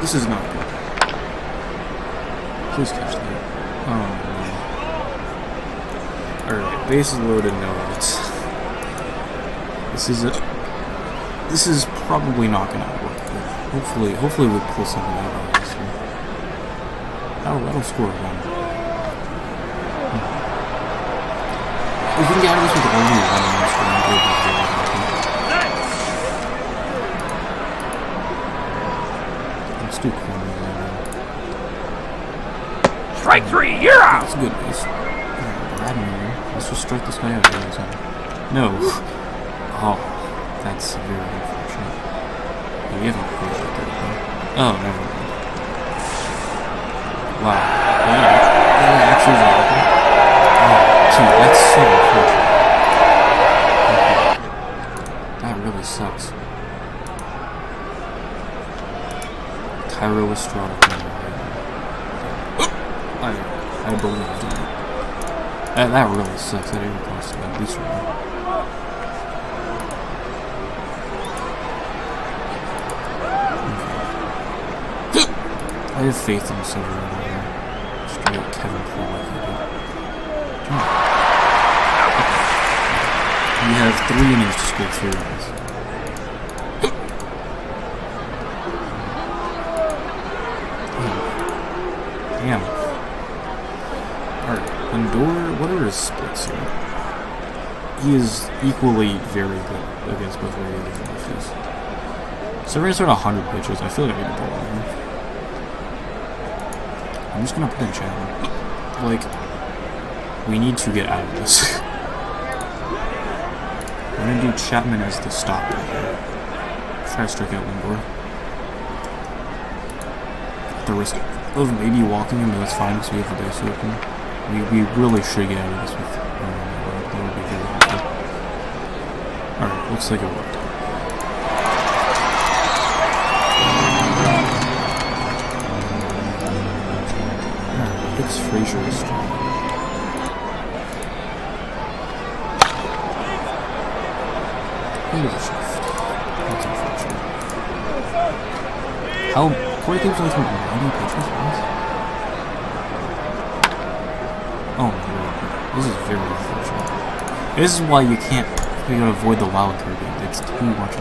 This is not good. Please catch that. Oh no. Alright, bases loaded, no outs. This is probably not gonna work, but hopefully we'll pull something out of this here. That'll score a run. If we can get out of this with only one run scoring, we'll be very lucky. Let's do corner there. Strike 3, you're out! That's a good base. Alright, let's just strike this guy out every time. No. Oh, that's very unfortunate. Yeah, we haven't closed it there. Oh, never mind. Wow. That actually is happening. Oh, gee, that's so unfortunate. That really sucks. Cairo Estrada. I believed in it. That really sucks. That even cost at least one. Okay. I have faith in Severino here. Straight Kevin Poole like he did. Oh. Okay. We have 3 innings to score 3 runs. Damn. Alright, Lindor, what are his splits here? He is equally very good against both righties and lefties. So we're going to start 100 pitches. I feel like I need to ball on him. I'm just going to put in Chapman. Like, we need to get out of this. We're going to do Chapman as the stopper here. Try to strike out Lindor. the risk of maybe walking him, but that's fine because we have the dice open. We really should get out of this with that would be very helpful. Alright, looks like it worked. Alright, Hicks Frazier is strong. Into the shift. That's unfortunate. How Corey Cleve's only thrown 90 pitches once? Oh my lord. This is very unfortunate. This is why you gotta avoid the wild card game. It's too much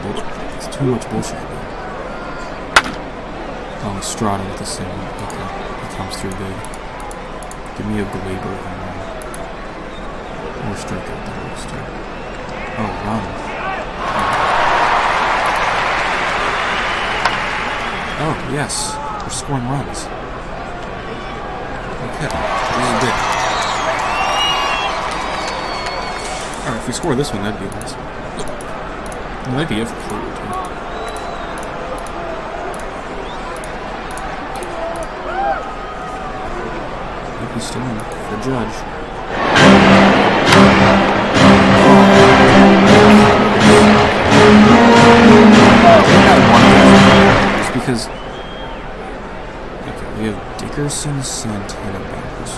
bullshit. Oh, Estrada with the single. Okay. He comes through big. Give me a Glaber and or strike out the worst too. Oh, run. Oh, yes. We're scoring runs. Okay. This is big. Alright, if we score this one, that'd be awesome. It might be it for Porter, too. Might be still in for Judge. Just because... Okay, we have Dickerson, Santana, Bankers.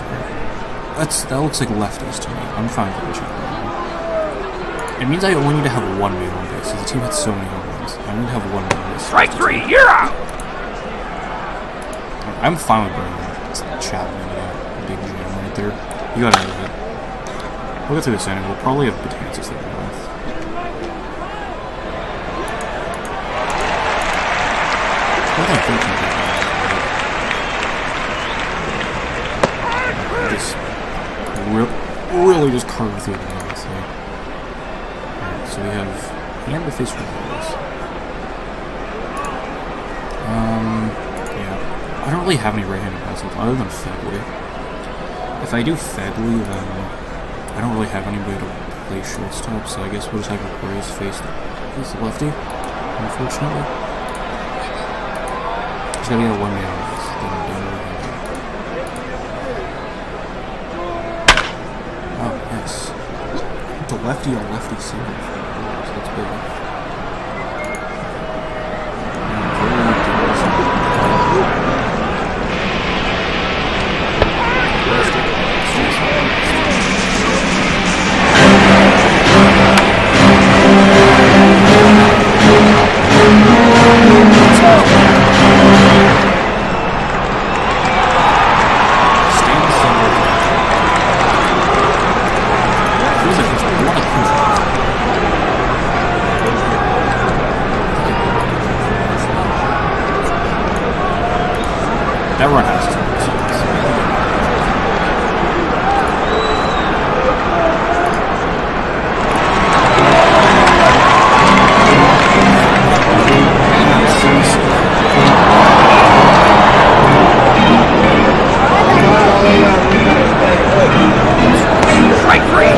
That looks like lefties to me. I'm fine with the check. It means I only need to have one man on base, so the team hits so many home runs. I need to have one man on base. Strike three, you're out! I'm fine with bringing Chapman into that big jam right there. You got out of it. We'll get through this inning. We'll probably have Betances there with. What am I thinking? Just really just carved through the nose. So. Alright, so we have hand to face reveals. Yeah. I don't really have any right-handed passing other than Fegley. If I do Fegley, then I don't really have anybody to play shortstop, so I guess we'll just have Aquarius face the lefty, unfortunately. Just gotta get a one man on this. Oh, yes. The lefty on lefty single. So that's big. That run has to be Strike three!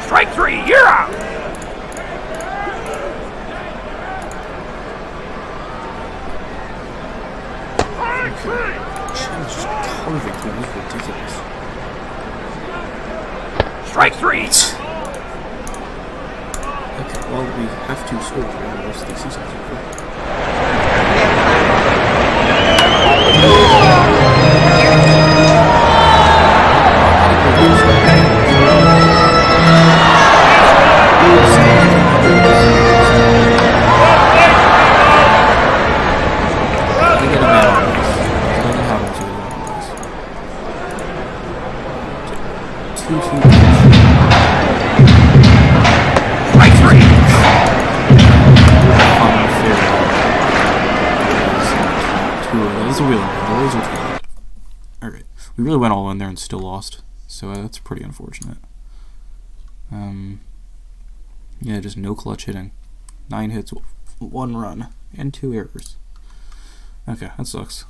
Strike three, you're out! Chim's just carving through this ridiculous. Strike three! Okay, well, we have to score for the rest of the season. Strike three! That's a wheel. Alright. We really went all in there and still lost. So that's pretty unfortunate. Yeah, just no clutch hitting. 9 hits, 1 run, and 2 errors. Okay, that sucks.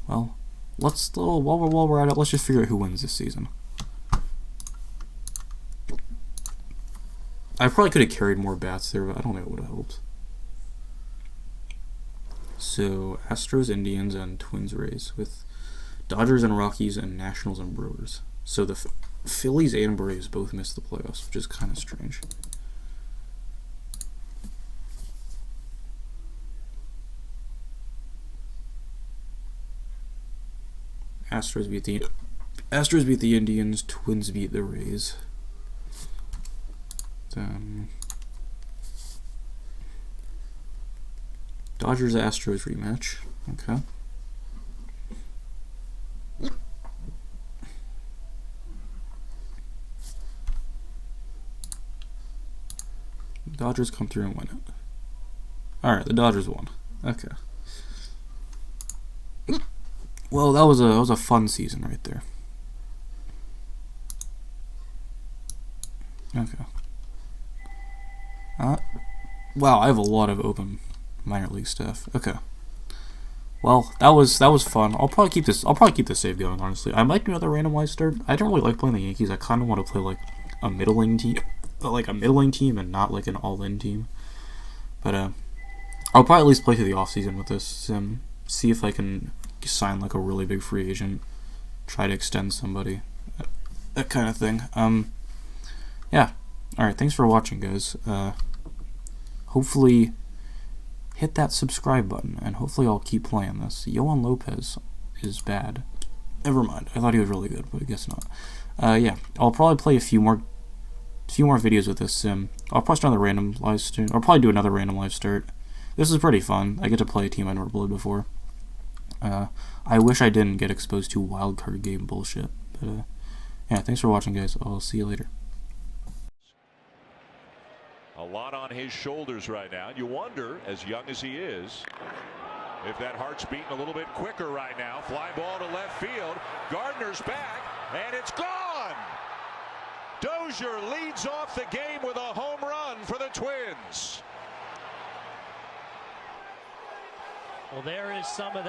Well, while we're at it, let's just figure out who wins this season. I probably could have carried more bats there, but I don't think it would have helped. So, Astros, Indians, and Twins, Rays, with Dodgers and Rockies, and Nationals and Brewers. So the Phillies and Braves both missed the playoffs, which is kind of strange. Astros beat the Indians. Twins beat the Rays. Dodgers Astros rematch. Okay. Dodgers come through and win it. Alright, the Dodgers won. Okay. Well, that was a fun season right there. Okay. Wow, I have a lot of open minor league stuff. Okay. Well, that was fun. I'll probably keep this save going. Honestly, I might do another randomized start. I don't really like playing the Yankees. I kind of want to play like a middling team, and not like an all-in team. But I'll probably at least play through the offseason with this sim. See if I can sign like a really big free agent. Try to extend somebody. That kind of thing. Yeah. All right. Thanks for watching, guys. Hopefully, hit that subscribe button, and hopefully I'll keep playing this. Yohan Lopez is bad. Never mind. I thought he was really good, but I guess not. Yeah. I'll probably play a few more videos with this sim. I'll probably start another random live start. I'll probably do another random live start. This is pretty fun. I get to play a team I never played before. I wish I didn't get exposed to wildcard game bullshit. But yeah, thanks for watching, guys. I'll see you later. A lot on his shoulders right now. You wonder, as young as he is, if that heart's beating a little bit quicker right now. Fly ball to left field. Gardner's back, and it's gone. Dozier leads off the game with a home run for the Twins. Well, there is some of that.